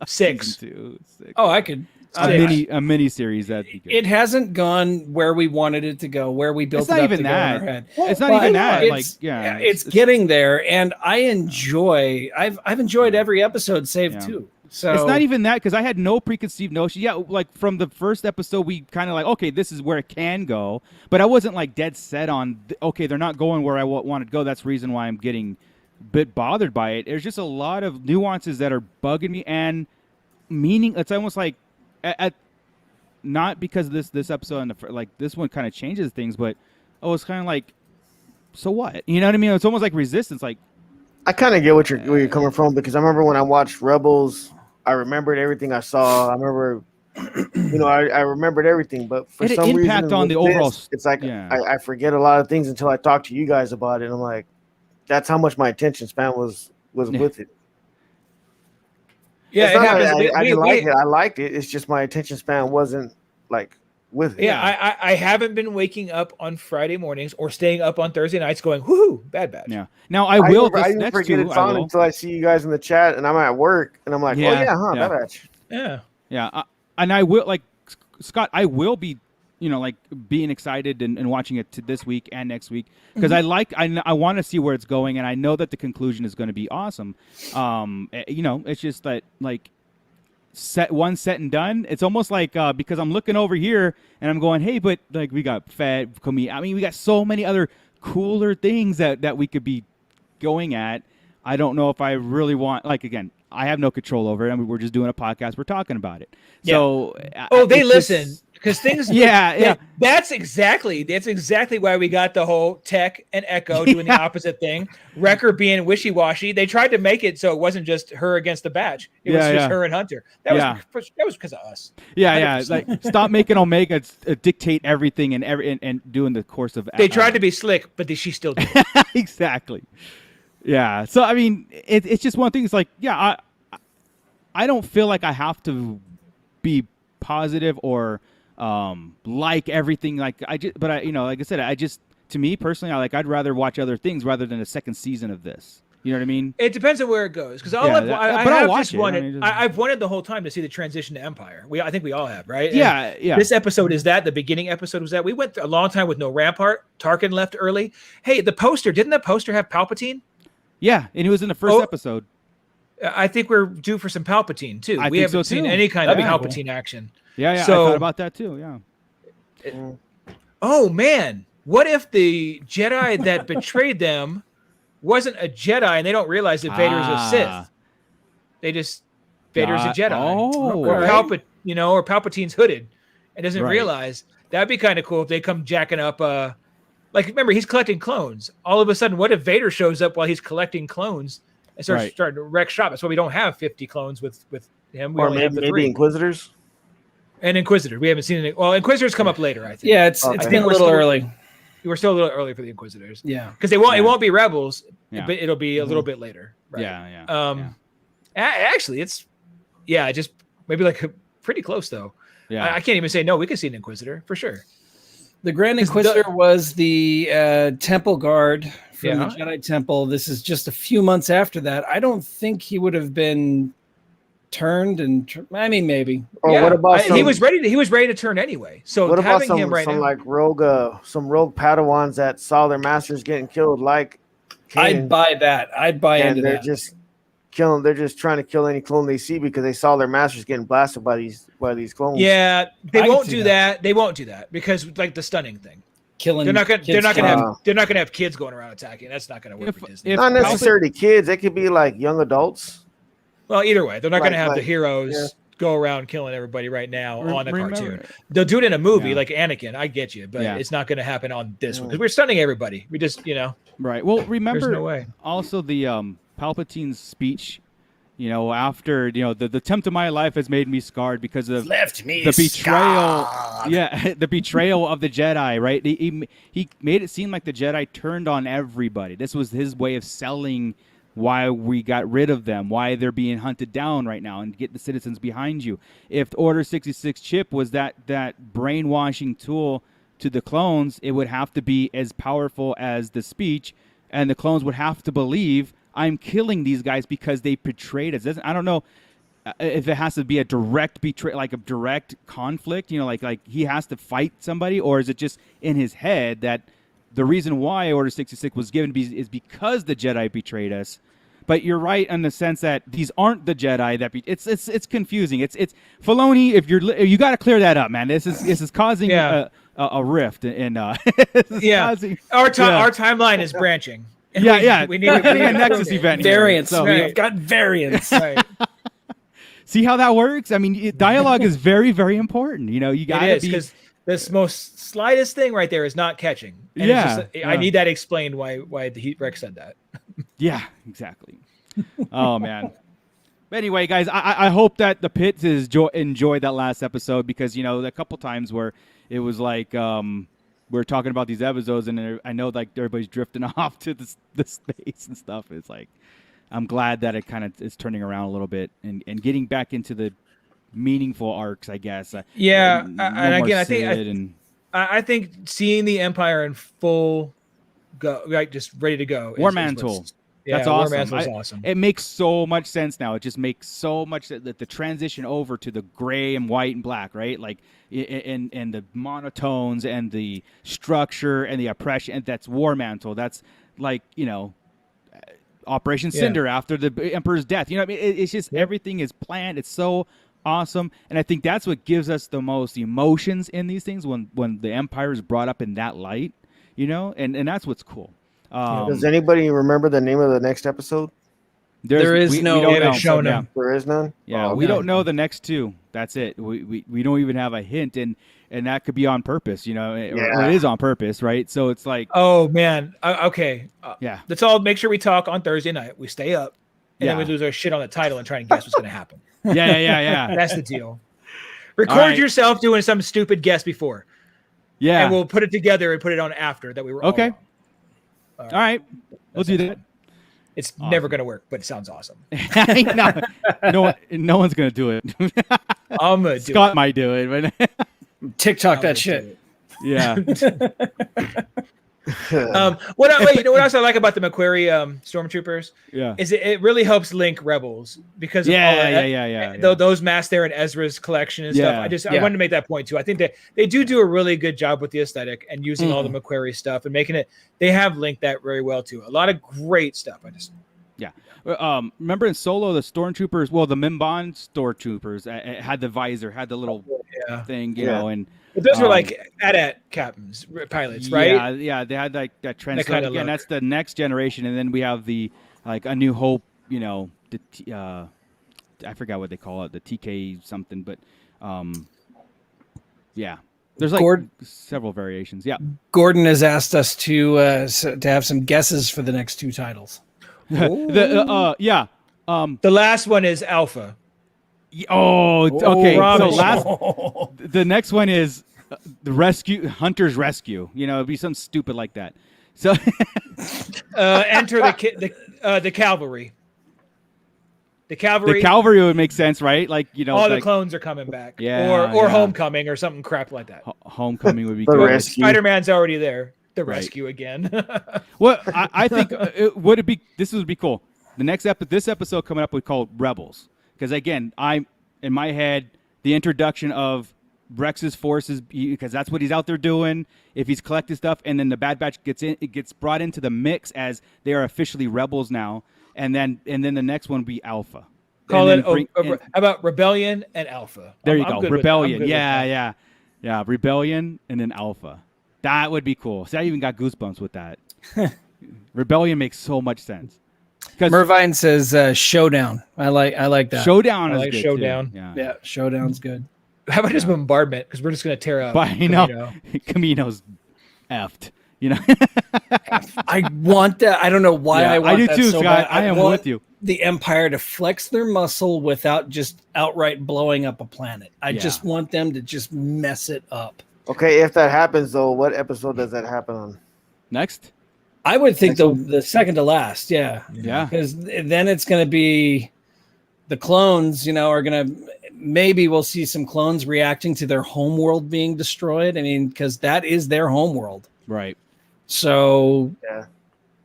6. 2, 6. Oh, I could. A mini series that'd be good. It hasn't gone where we wanted it to go, where we built it up to go in our head. It's not even that. It's getting there, and I've enjoyed every episode save 2. So it's not even that, because I had no preconceived notion. Yeah, like from the first episode, we kind of like, okay, this is where it can go, but I wasn't like dead set on, okay, they're not going where I wanted to go. That's the reason why I'm getting a bit bothered by it. There's just a lot of nuances that are bugging me and meaning. It's almost like not because this episode and like this one kind of changes things, but it's kind of like, so what? You know what I mean? It's almost like Resistance. Like I kind of get where you're coming from, because I remember when I watched Rebels. I remembered everything I saw. I remember, I remembered everything, but for some reason, impact on the overall. It's like I forget a lot of things until I talk to you guys about it. And I'm like, that's how much my attention span was with it. Yeah, it happens. I didn't like it. I liked it. It's just my attention span wasn't like with it. Yeah, I haven't been waking up on Friday mornings or staying up on Thursday nights going, whoo, Bad Batch. Yeah. Now I will. I didn't forget it's on until I see you guys in the chat, and I'm at work, and I'm like, oh yeah, Bad Batch. Yeah. Yeah. And I will, like Scott, I will be, like being excited and watching it this week and next week because I want to see where it's going, and I know that the conclusion is going to be awesome. It's just that like set and done. It's almost like because I'm looking over here and I'm going, hey, but like we got Fed, I mean, we got so many other cooler things that we could be going at. I don't know if I really want, like, again, I have no control over it. I mean, we're just doing a podcast. We're talking about it. Yeah. So, they listen because things. That's exactly why we got the whole Tech and Echo doing the opposite thing. Wrecker being wishy-washy. They tried to make it so it wasn't just her against the Batch. It was just her and Hunter. That was because of us. Yeah. Like, stop making Omega dictate everything and doing the course of. They tried to be slick, but she still did. Exactly. Yeah. So I mean, it's just one thing. It's like, I don't feel like I have to be positive or like everything. Like like I said, to me personally, I'd rather watch other things rather than a second season of this. You know what I mean? It depends on where it goes. Because I've wanted the whole time to see the transition to Empire. I think we all have, right? Yeah. This episode is that. The beginning episode was that. We went a long time with no Rampart. Tarkin left early. Hey, didn't the poster have Palpatine? Yeah, and he was in the first episode. I think we're due for some Palpatine too. We haven't seen any kind of Palpatine action. Yeah. So, I thought about that too. Yeah. Oh man, what if the Jedi that betrayed them wasn't a Jedi and they don't realize that Vader's a Sith? They just Vader's a Jedi, or Palpatine's hooded and doesn't realize. That'd be kind of cool if they come jacking up. Like, remember, he's collecting clones. All of a sudden, what if Vader shows up while he's collecting clones and starting to wreck shop? That's why we don't have 50 clones with him. We only have the 3. Inquisitors? And Inquisitor. We haven't seen any. Well, Inquisitors come up later, I think. Yeah, it's been a little early. We're still a little early for the Inquisitors. Yeah. Because it won't be Rebels, but it'll be a little bit later. Right? Yeah. Actually, it's just maybe like pretty close, though. Yeah. I can't even say no. We could see an Inquisitor for sure. The Grand Inquisitor was the temple guard from the Jedi Temple. This is just a few months after that. I don't think he would have been turned, and I mean, maybe. Or what about he was ready to turn anyway. So what about having him right now, like rogue Padawans that saw their masters getting killed, like Kanan, I'd buy that. I'd buy into that. They're just trying to kill any clone they see because they saw their masters getting blasted by these clones. Yeah, they won't do that. They won't do that because like the stunning thing. Killing. They're not gonna have kids going around attacking. That's not gonna work for Disney. Not necessarily kids. They could be like young adults. Well, either way, they're not gonna have the heroes go around killing everybody right now on a cartoon. They'll do it in a movie like Anakin. I get you, but it's not gonna happen on this one because we're stunning everybody. We just right. Well, remember there's no way. Also the Palpatine's speech, after the attempt of my life has made me scarred because of the betrayal. Scarred. Yeah, the betrayal of the Jedi. Right, he made it seem like the Jedi turned on everybody. This was his way of selling why we got rid of them, why they're being hunted down right now, and get the citizens behind you. If Order 66 chip was that brainwashing tool to the clones, it would have to be as powerful as the speech, and the clones would have to believe I'm killing these guys because they betrayed us. I don't know if it has to be a direct like a direct conflict, like he has to fight somebody, or is it just in his head that the reason why Order 66 was given is because the Jedi betrayed us. But you're right in the sense that these aren't the Jedi that it's confusing. It's Filoni. If you got to clear that up, man. This is causing a rift in. Our timeline is branching. We need a Nexus event. Variants. So we've got variants. Right. See how that works? I mean, dialogue is very, very important. You got to be because this most slightest thing right there is not catching. And I need that explained why the Rex said that. Yeah, exactly. Oh man. But anyway, guys, I hope that the pits enjoyed that last episode because a couple times where it was like we're talking about these episodes and I know like everybody's drifting off to the space and stuff. It's like I'm glad that it kind of is turning around a little bit and getting back into the meaningful arcs, I guess. And again, I think seeing the Empire in full go, like just ready to go. War Mantle. That's awesome. War Mantle is awesome. It makes so much sense now. It just makes so much that the transition over to the gray and white and black, right? Like, and the monotones and the structure and the oppression. And that's War Mantle. That's like, Operation Cinder after the Emperor's death. It's just everything is planned. It's so awesome. And I think that's what gives us the most emotions in these things when the Empire is brought up in that light, and that's what's cool. Does anybody remember the name of the next episode? There is no show. There is none. Yeah, we don't know the next two. That's it. We don't even have a hint, and that could be on purpose, or it is on purpose, right? So it's like, oh man, okay, yeah. Let's all make sure we talk on Thursday night. We stay up, and then we lose our shit on the title and try and guess what's going to happen. Yeah. That's the deal. Record yourself doing some stupid guess before. Yeah, and we'll put it together and put it on after that we were okay. All right. We'll do that. It's never going to work, but it sounds awesome. No one's going to do it. I'm going to do it. Scott might do it, but TikTok that shit. Yeah. What else I like about the McQuarrie stormtroopers? Yeah, is it really helps link Rebels because of those masks there in Ezra's collection and stuff. I wanted to make that point too. I think they do a really good job with the aesthetic and using all the McQuarrie stuff and making it. They have linked that very well too. A lot of great stuff. Remember in Solo the stormtroopers? Well, the Mimban stormtroopers had the visor, had the little thing, and. But those were like AT-AT captains, pilots, right? Yeah, they had like that translation. Again, that's the next generation, and then we have the A New Hope. I forgot what they call it, the TK something, but there's like several variations. Yeah, Gordon has asked us to have some guesses for the next two titles. The last one is Alpha. Oh, okay. So the next one is the Hunter's Rescue. It'd be something stupid like that. So enter the cavalry. The cavalry would make sense, right? Like all the clones are coming back. Yeah, or Homecoming or something crap like that. Homecoming would be good. Spider-Man's already there. The rescue again. Well, I think this would be cool. This episode coming up we call Rebels. Because again, in my head, the introduction of Rex's forces, because that's what he's out there doing. If he's collecting stuff, and then the Bad Batch gets brought into the mix as they are officially rebels now, and then the next one would be Alpha. Call it about Rebellion and Alpha. There you go, Rebellion. Yeah. Rebellion and then Alpha. That would be cool. See, I even got goosebumps with that. Rebellion makes so much sense. Mervine says Showdown. I like that. Showdown is good. Showdown. Too. Yeah, Showdown's good. How about just Bombardment? Because we're just going to tear up. But Kamino's effed. I want that. I don't know why I want that. I do too, so Scott. bad. I am with you. The Empire to flex their muscle without just outright blowing up a planet. I just want them to just mess it up. Okay, if that happens though, what episode does that happen on? Next? I would think the second to last, yeah, because then it's going to be the clones. Are going to maybe we'll see some clones reacting to their home world being destroyed. I mean, because that is their home world, right? So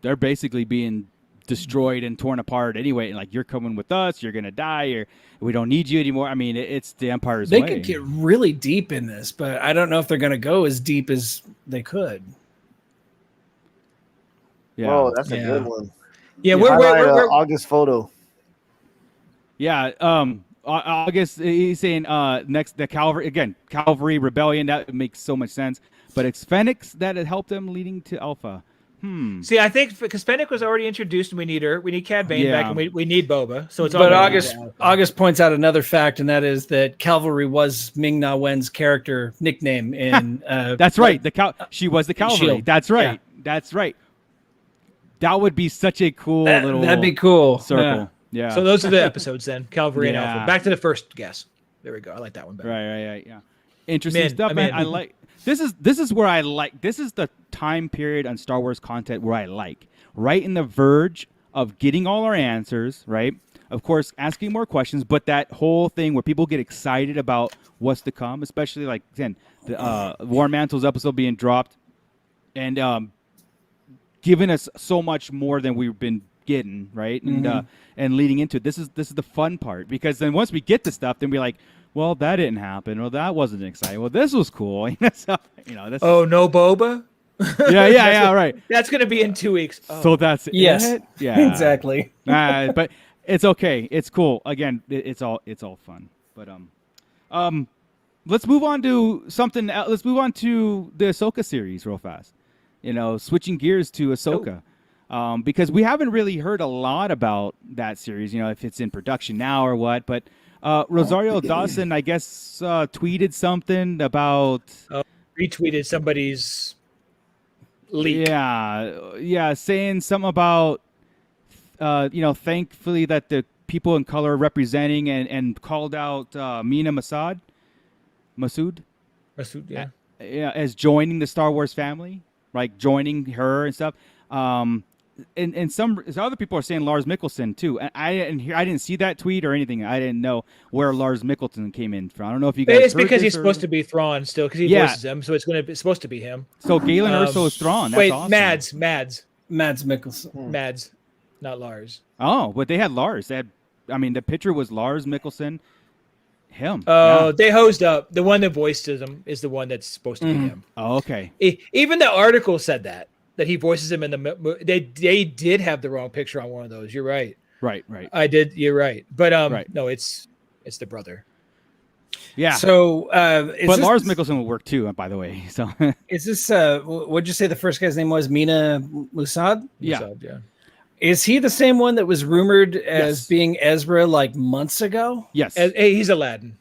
they're basically being destroyed and torn apart anyway. Like you're coming with us, you're going to die, or we don't need you anymore. I mean, it's the Empire's way. They could get really deep in this, but I don't know if they're going to go as deep as they could. Yeah. Oh, that's a good one. Yeah, we're August photo. Yeah, August. He's saying next the Cavalry Rebellion. That makes so much sense. But it's Fennec that had helped them leading to Alpha. See, I think because Fennec was already introduced, and we need her. We need Cad Bane back, and we need Boba. So it's. But August points out another fact, and that is that Cavalry was Ming-Na Wen's character nickname in. That's right. She was the Cavalry. Shield. That's right. Yeah. That's right. That would be such a cool little. That'd be cool. Circle. Yeah. So those are the episodes then. Cavalry and Alpha. Back to the first guess. There we go. I like that one better. Right. Yeah. Interesting stuff, man. I like. This is where I like. This is the time period on Star Wars content where I like. Right in the verge of getting all our answers. Right. of course, asking more questions. But that whole thing where people get excited about what's to come, especially like again, the War Mantle's episode being dropped, and giving us so much more than we've been getting, right? And leading into it, this is the fun part, because then once we get to stuff, then we're like, well, that didn't happen. Well, that wasn't exciting. Well, this was cool. So, that's no boba. yeah, right. That's gonna be in 2 weeks. Oh. So that's it? Yeah, exactly. But it's okay. It's cool. Again, it's all fun. But let's move on to something. Let's move on to the Ahsoka series real fast. Switching gears to Ahsoka. Because we haven't really heard a lot about that series, if it's in production now or what. But Rosario Dawson, I guess, tweeted something about... retweeted somebody's leak. Yeah, saying something about, thankfully that the people in color are representing and called out Mina Masood, yeah. As joining the Star Wars family, like joining her and stuff. And some other people are saying Lars Mikkelsen too. And I didn't see that tweet or anything. I didn't know where Lars Mikkelsen came in from. I don't know if you guys. It's because he's supposed to be Thrawn still, because he voices him, so it's supposed to be him. So Galen Erso is Thrawn. That's awesome. Mads Mikkelsen. Mads, not Lars. Oh, but they had Lars. The picture was Lars Mikkelsen. Him. They hosed up. The one that voiced him is the one that's supposed to be him. Oh, okay. Even the article said that he voices him in the. They did have the wrong picture on one of those. You're right. Right. I did. You're right. But right. No, it's the brother. Yeah. So, but Lars Mikkelsen will work too, by the way. So, is this? What'd you say the first guy's name was? Mina Masood? Yeah. Masood, yeah. Is he the same one that was rumored as being Ezra like months ago? Yes. He's Aladdin.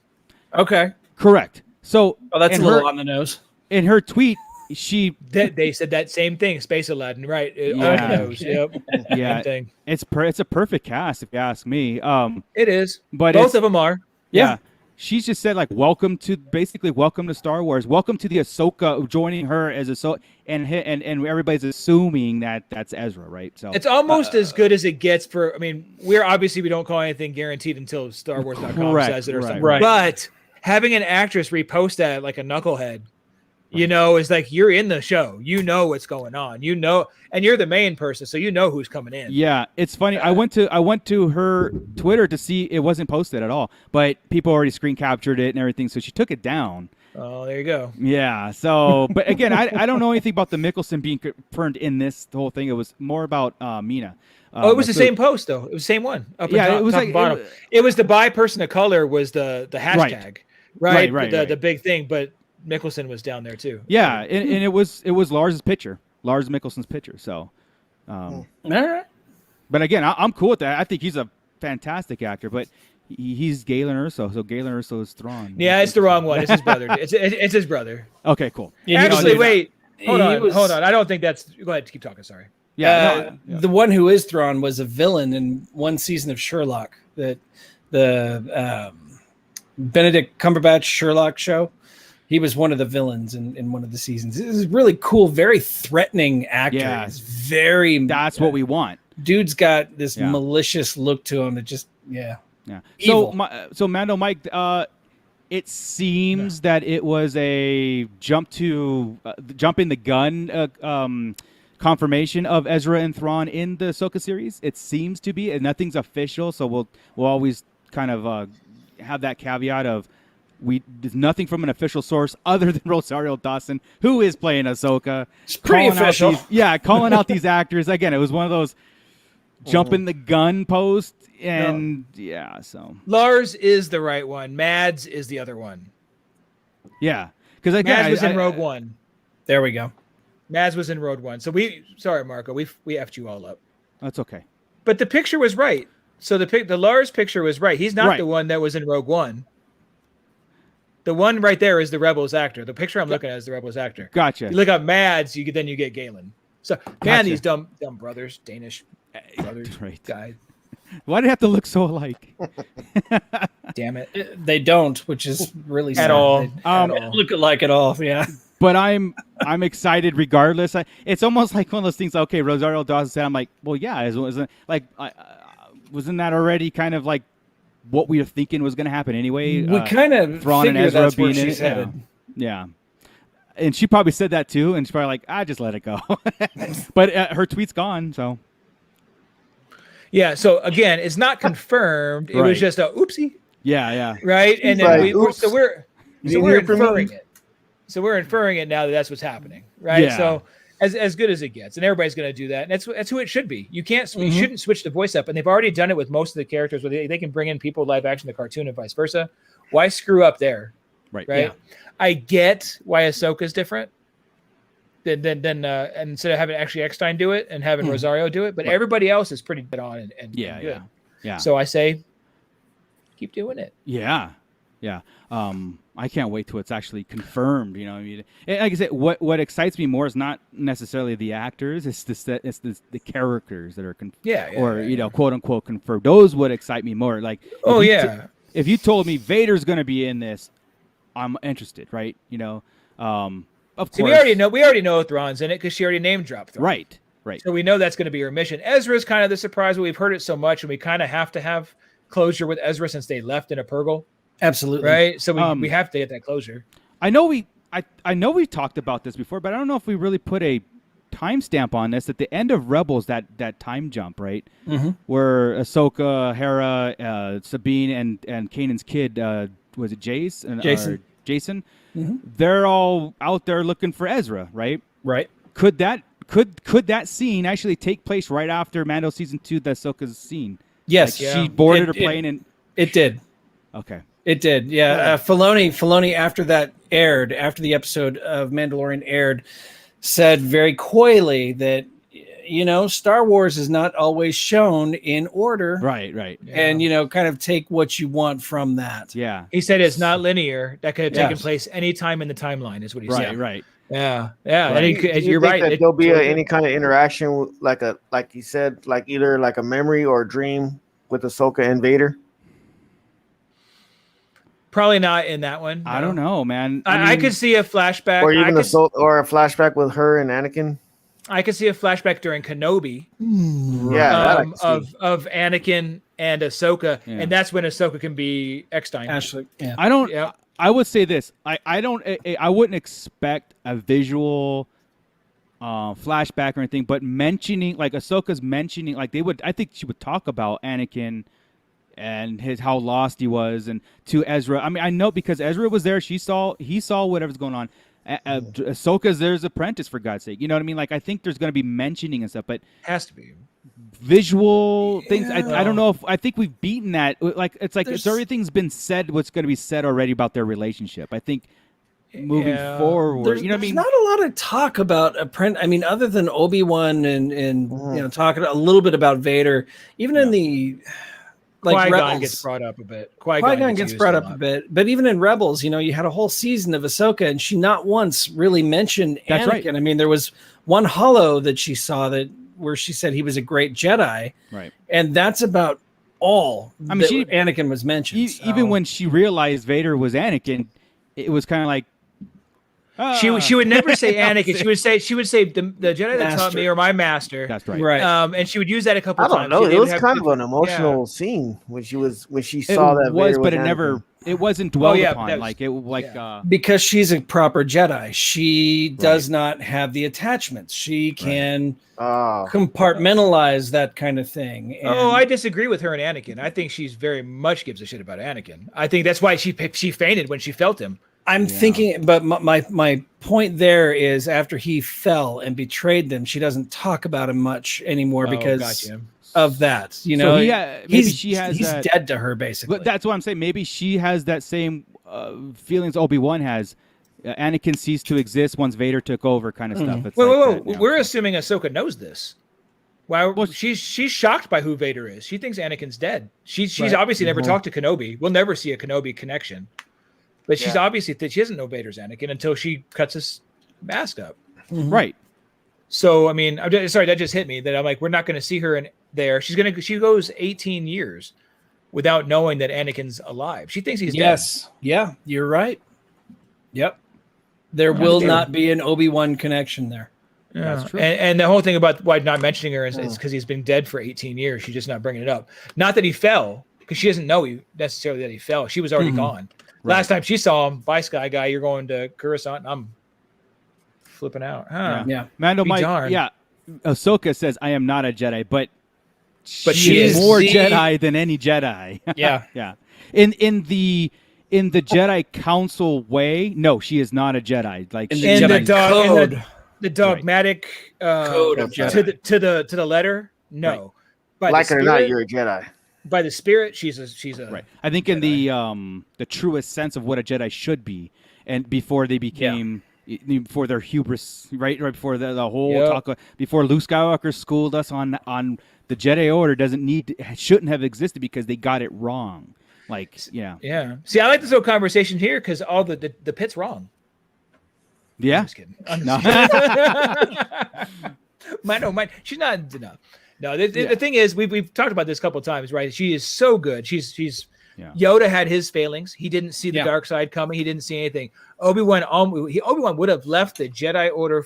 Okay. Correct. So, that's a little on the nose. In her tweet, they said that same thing, Space Aladdin, right? Yeah. On the nose. Yep. Yeah. Same thing. It's a perfect cast, if you ask me. It is. But both of them are. Yeah. She's just said, like, welcome to Star Wars. Welcome to the Ahsoka, joining her as Ahsoka, and everybody's assuming that that's Ezra, right? So it's almost as good as it gets for. we don't call anything guaranteed until StarWars.com says it or something. Right. But having an actress repost that like a knucklehead, is like you're in the show. You know what's going on. And you're the main person, so you know who's coming in. Yeah, it's funny. I went to her Twitter to see it wasn't posted at all, but people already screen captured it and everything, so she took it down. Oh, there you go. Yeah. So, but again, I don't know anything about the Mikkelsen being confirmed in this whole thing. It was more about Mina. It was the same post though. It was the same one. It was like bottom. It was the bi person of color was the hashtag, right? The big thing, but Mikkelsen was down there too. Yeah, and it was Lars Mikkelsen's picture. So, all right. But again, I'm cool with that. I think he's a fantastic actor, but he's Galen Erso, so Galen Erso is Thrawn. Yeah, it's the wrong one. It's his brother. It's his brother. Okay, cool. Yeah, actually, wait. Hold on. I don't think that's. Go ahead. Keep talking. Sorry. Yeah. The one who is Thrawn was a villain in one season of Sherlock. The Benedict Cumberbatch Sherlock show. He was one of the villains in one of the seasons. This is really cool, very threatening actor. Yeah. That's what we want. Dude's got this malicious look to him. It just, Yeah. Evil. So Mando Mike, it seems that it was a jump in the gun confirmation of Ezra and Thrawn in the Ahsoka series. It seems to be, and nothing's official, so we'll always kind of have that caveat of there's nothing from an official source other than Rosario Dawson, who is playing Ahsoka. It's pretty official. Calling out these actors. Again, it was one of those jump in the gun post, and so Lars is the right one. Mads is the other one. Yeah, because again, Mads was in Rogue One. There we go. Mads was in Rogue One. So sorry, Marco, we effed you all up. That's okay. But the picture was right. So the Lars picture was right. He's not the one that was in Rogue One. The one right there is the Rebels actor. The picture I'm looking at is the Rebels actor. Gotcha. You look up Mads, you get Galen. So these dumb brothers, Danish brothers, guys. Why do they have to look so alike? Damn it. They don't, which is really sad. At all. They don't look alike at all. Yeah. But I'm excited regardless. It's almost like one of those things. Okay, Rosario Dawson said, I'm like, well, yeah, like wasn't that already kind of like what we were thinking was going to happen anyway? We kind of Thrawn and figure Ezra that's where being in she's it. headed. Yeah. And she probably said that too, and she's probably like, "I just let it go." But her tweet's gone, so. Yeah. So again, it's not confirmed. It was just a oopsie. Yeah. Right. And then we're inferring me? it. So we're inferring it now that that's what's happening. Right. Yeah. So as good as it gets, and everybody's going to do that. And that's who it should be. You shouldn't switch the voice up, and they've already done it with most of the characters where they can bring in people live action, the cartoon, and vice versa. Why screw up there? Right. Yeah. I get why Ahsoka's different than instead of having actually Eckstein do it and having Rosario do it, but everybody else is pretty dead on and good. Yeah. So I say, keep doing it. Yeah. I can't wait till it's actually confirmed. You know, I mean, like I said, what excites me more is not necessarily the actors; it's the characters that are quote unquote confirmed. Those would excite me more. Like, if you told me Vader's going to be in this, I'm interested, right? You know, of course. We already know Thrawn's in it because she already name dropped Thrawn. Right. So we know that's going to be her mission. Ezra's kind of the surprise, but we've heard it so much, and we kind of have to have closure with Ezra since they left in a Purgle. Absolutely. Right. So we have to get that closure. I know we talked about this before, but I don't know if we really put a timestamp on this. At the end of Rebels, that time jump, right? Mm-hmm. Where Ahsoka, Hera, Sabine, and Kanan's kid, was it Jason? Mm-hmm. They're all out there looking for Ezra, right? Right. Could that scene actually take place right after Mando season 2, the Ahsoka's scene? Yes. Like she boarded her plane and it did. Okay. It did, yeah. Filoni, after that aired, after the episode of Mandalorian aired, said very coyly that, you know, Star Wars is not always shown in order. Right. Yeah. And, you know, kind of take what you want from that. Yeah. He said it's not linear. That could have taken place any time in the timeline, is what he said. Right. Yeah. Right. You're right. That there'll be any kind of interaction, like he said, like either like a memory or a dream with Ahsoka and Vader. Probably not in that one. No. I don't know, man. I could see a flashback, or even or a flashback with her and Anakin. I could see a flashback during Kenobi, of Anakin and Ahsoka, and that's when Ahsoka can be Eckstein. Ashley, yeah. I would say this. I wouldn't expect a visual flashback or anything, but mentioning like Ahsoka's mentioning like I think she would talk about Anakin and how lost he was, and to Ezra. I mean, I know because Ezra was there. He saw whatever's going on. Ahsoka's there's apprentice, for God's sake. You know what I mean? Like I think there's going to be mentioning and stuff, but has to be visual things. I don't know if I think we've beaten that. Like it's everything's been said. What's going to be said already about their relationship? I think moving forward, you know what I mean? There's not a lot of talk about apprentice. I mean, other than Obi-Wan and you know, talking a little bit about Vader, even in the. Like Qui-Gon gets brought up a bit. Qui-Gon gets brought up a bit. But even in Rebels, you know, you had a whole season of Ahsoka, and she not once really mentioned Anakin. Right. I mean, there was one holo that she saw where she said he was a great Jedi. Right. And that's about all Anakin was mentioned. Even when she realized Vader was Anakin, it was kind of like, she would never say Anakin. She would say the Jedi that taught me or my master. That's right. Right. And she would use that a couple of times. I don't know. It was kind of an emotional scene when she saw that. It wasn't dwelled upon. Because she's a proper Jedi. She does not have the attachments. She can compartmentalize that kind of thing. And I disagree with her and Anakin. I think she's very much gives a shit about Anakin. I think that's why she fainted when she felt him. I'm thinking, but my point there is after he fell and betrayed them, she doesn't talk about him much anymore because of that. You know, he's dead to her basically. But that's what I'm saying. Maybe she has that same feelings Obi-Wan has. Anakin ceased to exist once Vader took over, kind of stuff. It's We're assuming Ahsoka knows this. Well, she's shocked by who Vader is. She thinks Anakin's dead. She's obviously never talked to Kenobi. We'll never see a Kenobi connection. But she's obviously she doesn't know Vader's Anakin until she cuts his mask up. Mm-hmm. Right. So, I mean, sorry, that just hit me that I'm like, we're not going to see her there. She goes 18 years without knowing that Anakin's alive. She thinks he's dead. Yes. Yeah, you're right. Yep. There will not be an Obi-Wan connection there. Yeah. That's true. And the whole thing about why not mentioning her is it's because he's been dead for 18 years. She's just not bringing it up. Not that he fell, because she doesn't know necessarily that he fell. She was already gone. Right. Last time she saw him, bye, Sky Guy, you're going to Coruscant. I'm flipping out. Huh. Yeah. Mando Be Mike, darned. yeah. Ahsoka says, I am not a Jedi, but But she she is is more the- Jedi than any Jedi. Yeah. Yeah. In the Jedi Council way, no, she is not a Jedi. Like In she the And Jedi the dog- code. and the dogmatic Code of Jedi. to the letter, no. By Like the it or not, spirit- you're a Jedi. by the spirit, she's a right. I think in the truest sense of what a Jedi should be, and before they became before their hubris, right before the whole talk, before Luke Skywalker schooled us on the Jedi Order shouldn't have existed because they got it wrong. Like, yeah. See, I like this whole conversation here because all the pit's wrong. Yeah. I'm just kidding. I'm just kidding. Mine. She's not. No. The thing is, we've talked about this a couple of times, right? She is so good. She's. Yoda had his failings. He didn't see the dark side coming. He didn't see anything. Obi-Wan would have left the Jedi Order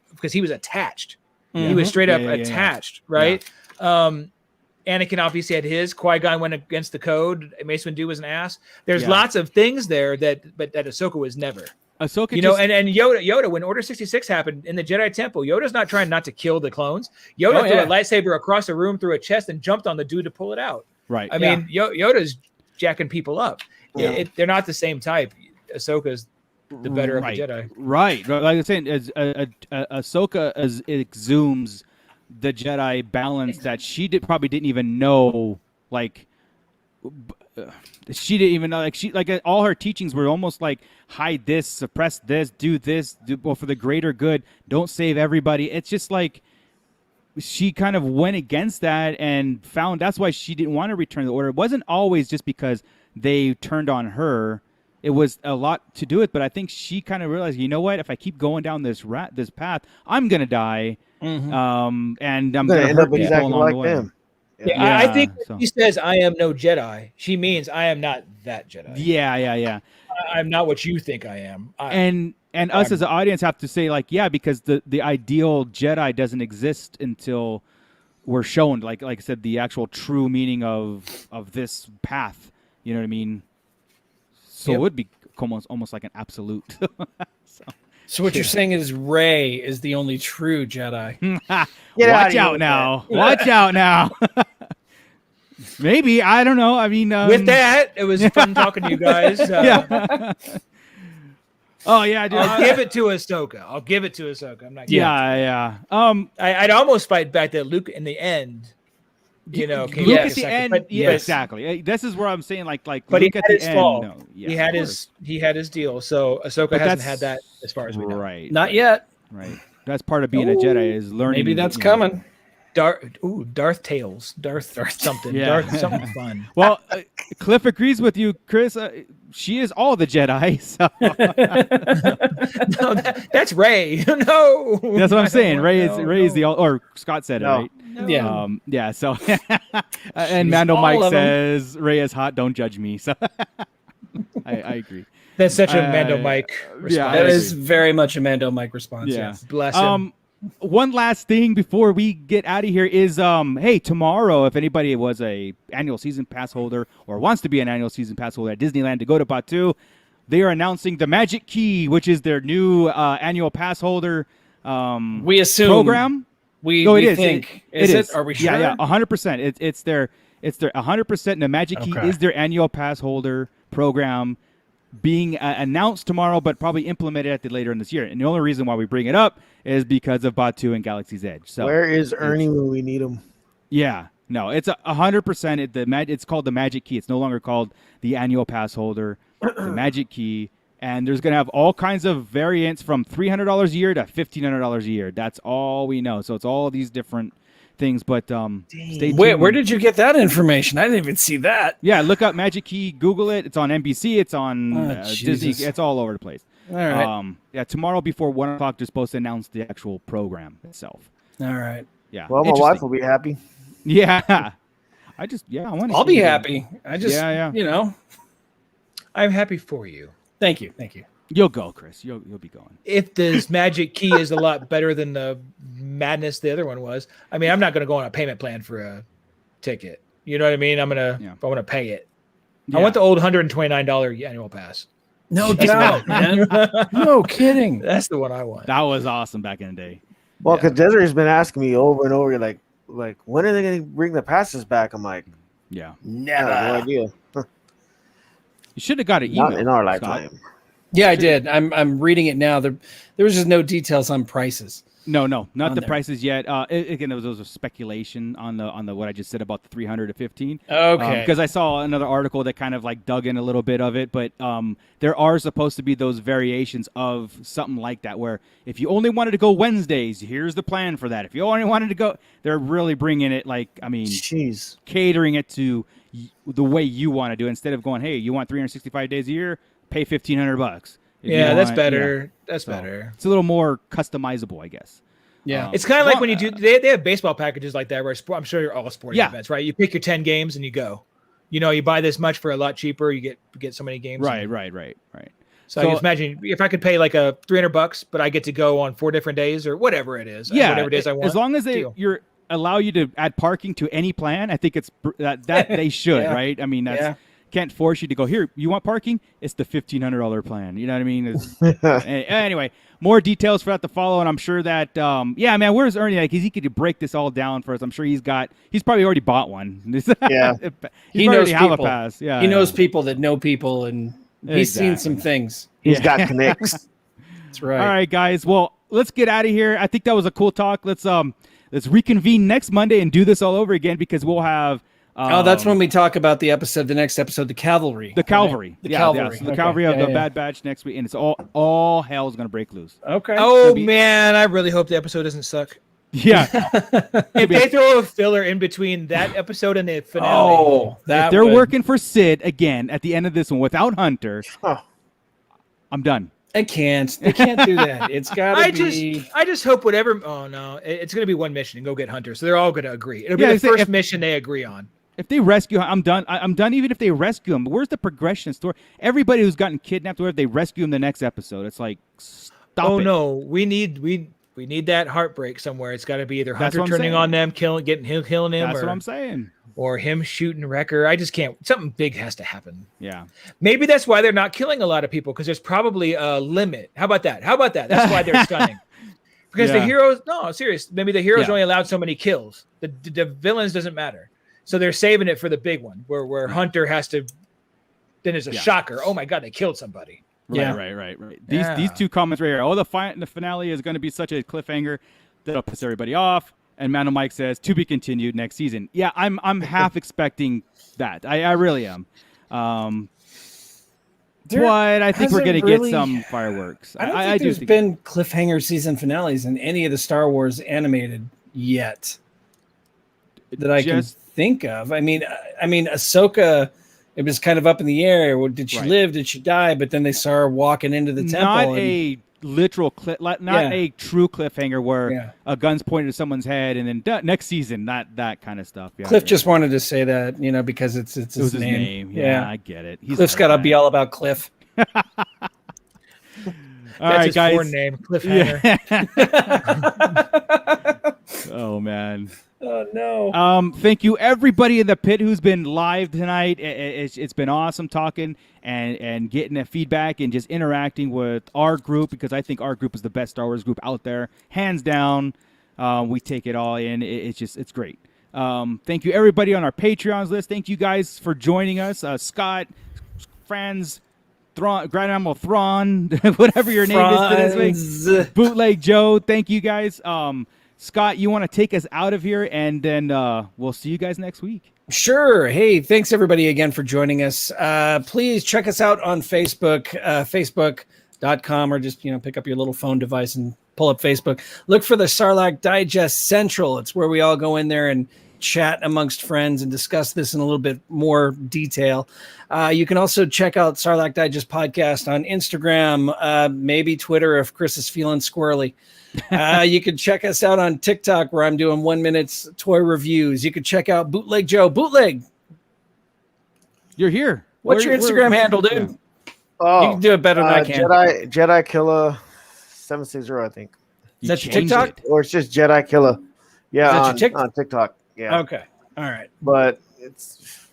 because he was attached. He was straight up attached, right? Anakin obviously had his. Qui-Gon went against the code. Mace Windu was an ass. There's lots of things there that Ahsoka was never. Ahsoka, and Yoda, when Order 66 happened in the Jedi Temple, Yoda's not trying not to kill the clones. Yoda threw a lightsaber across the room through a chest and jumped on the dude to pull it out. Right. I mean, Yoda's jacking people up. Yeah. They're not the same type. Ahsoka's the better of the Jedi. Right. Like I'm saying, Ahsoka exhumes the Jedi balance that she probably didn't even know. Like, she didn't even know. Like all her teachings were almost like hide this, suppress this, do this, for the greater good. Don't save everybody. It's just like she kind of went against that and found that's why she didn't want to return the Order. It wasn't always just because they turned on her. It was a lot to do it, but I think she kind of realized, you know what? If I keep going down this path, I'm gonna die, and I'm gonna end hurt up people exactly along like the way. them. Yeah, I think when she says I am no Jedi, she means I am not that Jedi. Yeah. I'm not what you think I am. And us as an audience have to say, like, yeah, because the ideal Jedi doesn't exist until we're shown, like I said, the actual true meaning of this path. You know what I mean? So it would be almost like an absolute. So what you're saying is Rey is the only true Jedi. Watch out now! Watch out now! Maybe, I don't know. I mean, with that, it was fun talking to you guys. Oh yeah, dude. I'll give it to Ahsoka. I'm not. Yeah. I'd almost fight back that Luke in the end. Came Luke back at the end. but Exactly. This is where I'm saying, like. But Luke he at had the his end. fall. No, yeah, he had his deal. So Ahsoka hasn't had that as far as we know. Right. Not yet. Right. That's part of being a Jedi is learning. Maybe that's coming. Darth Tales. Darth something. Yeah. Darth something fun. Well, Cliff agrees with you, Chris. She is all the Jedi. So. No, that's Rey. No, that's what I'm saying. Rey is the or Scott said it, right? No. Yeah. Yeah. So, and Mando Mike says Rey is hot. Don't judge me. So, I agree. That's such a Mando Mike response. Yeah, That is very much a Mando Mike response. Yeah. Bless him. One last thing before we get out of here is, hey, tomorrow, if anybody was a annual season pass holder or wants to be an annual season pass holder at Disneyland to go to Batuu, they are announcing the Magic Key, which is their new annual pass holder we assume program. We think it is. Are we sure? Yeah, 100%. It's their 100%. And the Magic Key is their annual pass holder program being announced tomorrow, but probably implemented later in this year. And the only reason why we bring it up is because of Batuu and Galaxy's Edge. So where is Ernie when we need him? Yeah, no, it's 100%. It's called the Magic Key. It's no longer called the annual pass holder. The Magic Key, and there's gonna have all kinds of variants from $300 a year to $1,500 a year. That's all we know. So it's all these different things. But stay tuned. Wait, where did you get that information? I didn't even see that. Yeah, look up Magic Key. Google it. It's on NBC. It's on Disney. It's all over the place. All right. Yeah, tomorrow before 1 o'clock, they're supposed to announce the actual program itself. All right. Yeah. Well, my wife will be happy. Yeah. I want to. I'll be happy. I just, yeah. you know. I'm happy for you. Thank you. You'll go, Chris. You'll be going. If this magic key is a lot better than the madness the other one was, I mean, I'm not going to go on a payment plan for a ticket. You know what I mean? I want to pay it. Yeah. I want the old $129 annual pass. No doubt, man. No kidding. That's the one I want. That was awesome back in the day. Well, because Desiree's been asking me over and over, like when are they going to bring the passes back? I'm like, yeah, never. No idea. You should have got an email. Not in our lifetime. Yeah, I did. I'm reading it now. There was just no details on prices. No, not the prices yet. Again, those are speculation on the what I just said about the 300 to 15. Okay. Because I saw another article that kind of like dug in a little bit of it, but there are supposed to be those variations of something like that, where if you only wanted to go Wednesdays, here's the plan for that. If you only wanted to go, they're really bringing it catering it to the way you want to do it, instead of going, hey, you want 365 days a year, pay $1,500. Yeah, that's better. That's better. It's a little more customizable, I guess. Yeah, it's kind of like when you do. They have baseball packages like that, where I'm sure you're all sporting events, right? You pick your 10 games and you go. You buy this much for a lot cheaper. You get so many games. Right. So I just imagine if I could pay like a $300, but I get to go on 4 different days or whatever it is. Yeah, whatever days I want. As long as allow you to add parking to any plan, I think it's that they should, right? I mean, that's. Can't force you to go here. You want parking? It's the $1,500 plan. You know what I mean? Anyway, more details for that to follow, and I'm sure that man, where's Ernie? Like, he could break this all down for us. I'm sure he's probably already bought one. Yeah, he knows have people. A pass. Yeah, he knows people that know people, and he's seen some things. He's got connects. That's right. All right, guys. Well, let's get out of here. I think that was a cool talk. Let's reconvene next Monday and do this all over again, because we'll have. That's when we talk about the next episode, the cavalry. The cavalry. Right? The cavalry. So the cavalry of the Bad Batch next week, and it's all hell's gonna break loose. Okay. Oh man, I really hope the episode doesn't suck. Yeah. If they throw a filler in between that episode and the finale, if they're working for Sid again at the end of this one without Hunter, I'm done. They can't do that. It's gotta be. I just hope whatever. Oh no, it's gonna be one mission and go get Hunter. So they're all gonna agree. It'll be the first mission they agree on. If they rescue, I'm done. I'm done. Even if they rescue him, where's the progression story? Everybody who's gotten kidnapped, where if they rescue him the next episode, it's like, stop. Oh it. no, we need that heartbreak somewhere. It's got to be either Hunter turning on them, killing him. That's what I'm saying. Or him shooting Wrecker. I just can't. Something big has to happen. Yeah. Maybe that's why they're not killing a lot of people, because there's probably a limit. How about that? That's why they're stunning. Because the heroes. No, serious. Maybe the heroes only allowed so many kills. The villains doesn't matter. So they're saving it for the big one, where Hunter has to. Then it's a shocker. Oh my God, they killed somebody. Right. These two comments right here. Oh, the finale is going to be such a cliffhanger that'll piss everybody off. And Mantle Mike says, to be continued next season. Yeah, I'm half expecting that. I really am. But I think we're going to get some fireworks. I don't think there's been cliffhanger season finales in any of the Star Wars animated yet that I can think of. I mean, Ahsoka, it was kind of up in the air. Did she live? Did she die? But then they saw her walking into the temple. Not a literal a true cliffhanger where a gun's pointed to someone's head, and then next season, not that kind of stuff. Yeah, Cliff just wanted to say that, because it's his name. Yeah, I get it. Cliff's got to be all about Cliff. That's his guys. Name, Cliffhanger. Oh man. Oh no. Thank you everybody in the pit who's been live tonight. It's been awesome talking and getting the feedback and just interacting with our group, because I think our group is the best Star Wars group out there, hands down. We take it all in. It's great. Thank you everybody on our Patreons list. Thank you guys for joining us. Scott, Franz, Grand Animal Thrawn, whatever your name is today. Bootleg Joe. Thank you guys. Scott, you want to take us out of here, and then we'll see you guys next week. Sure. Hey, thanks everybody again for joining us. Please check us out on Facebook, facebook.com, or just, pick up your little phone device and pull up Facebook. Look for the Sarlacc Digest Central. It's where we all go in there and chat amongst friends and discuss this in a little bit more detail. You can also check out Sarlacc Digest Podcast on Instagram, maybe Twitter if Chris is feeling squirrely. You can check us out on TikTok, where I'm doing 1 minute toy reviews. You can check out Bootleg Joe. Bootleg, you're here. What's your Instagram handle, dude? Oh, you can do it better than I can. Jedi Killer 760, I think. Is that your TikTok? Or it's just Jedi Killer. Yeah, on TikTok. Yeah. Okay. All right. But it's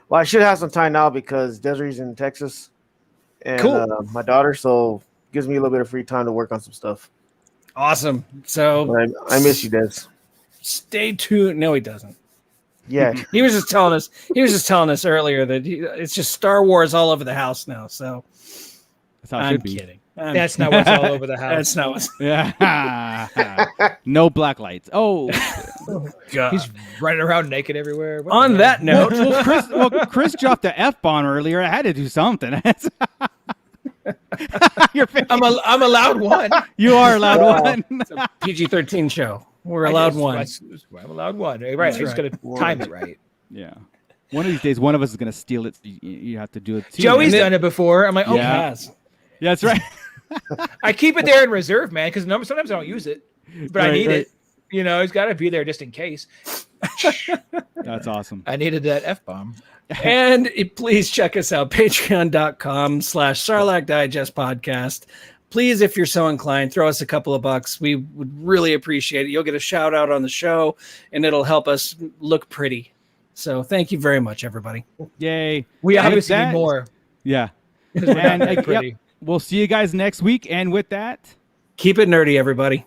well, I should have some time now because Desiree's in Texas and my daughter, so it gives me a little bit of free time to work on some stuff. Awesome. So I miss you, Des. Stay tuned. No, he doesn't. Yeah. He was just telling us earlier that it's just Star Wars all over the house now. So that's how it should be. Kidding. That's not what's all over the house. That's not what's. Yeah. No black lights. Oh God. He's running around naked everywhere. What On that note, Chris dropped the F-bomb earlier. I had to do something. I'm allowed one. You are allowed one. It's a PG-13 show. We're allowed one. I'm allowed one. Right. He's going to time it right. Yeah. One of these days, one of us is going to steal it. You have to do it too. Joey's done it before. I'm like, oh, yeah. Yeah, that's right. I keep it there in reserve, man, because sometimes I don't use it, but I need it. You know, it's got to be there just in case. That's awesome. I needed that F-bomb. And please check us out, patreon.com/Sarlacc Digest Podcast. Please, if you're so inclined, throw us a couple of bucks. We would really appreciate it. You'll get a shout out on the show, and it'll help us look pretty. So thank you very much, everybody. Yay. We obviously need more. Yeah. And we'll see you guys next week. And with that, keep it nerdy, everybody.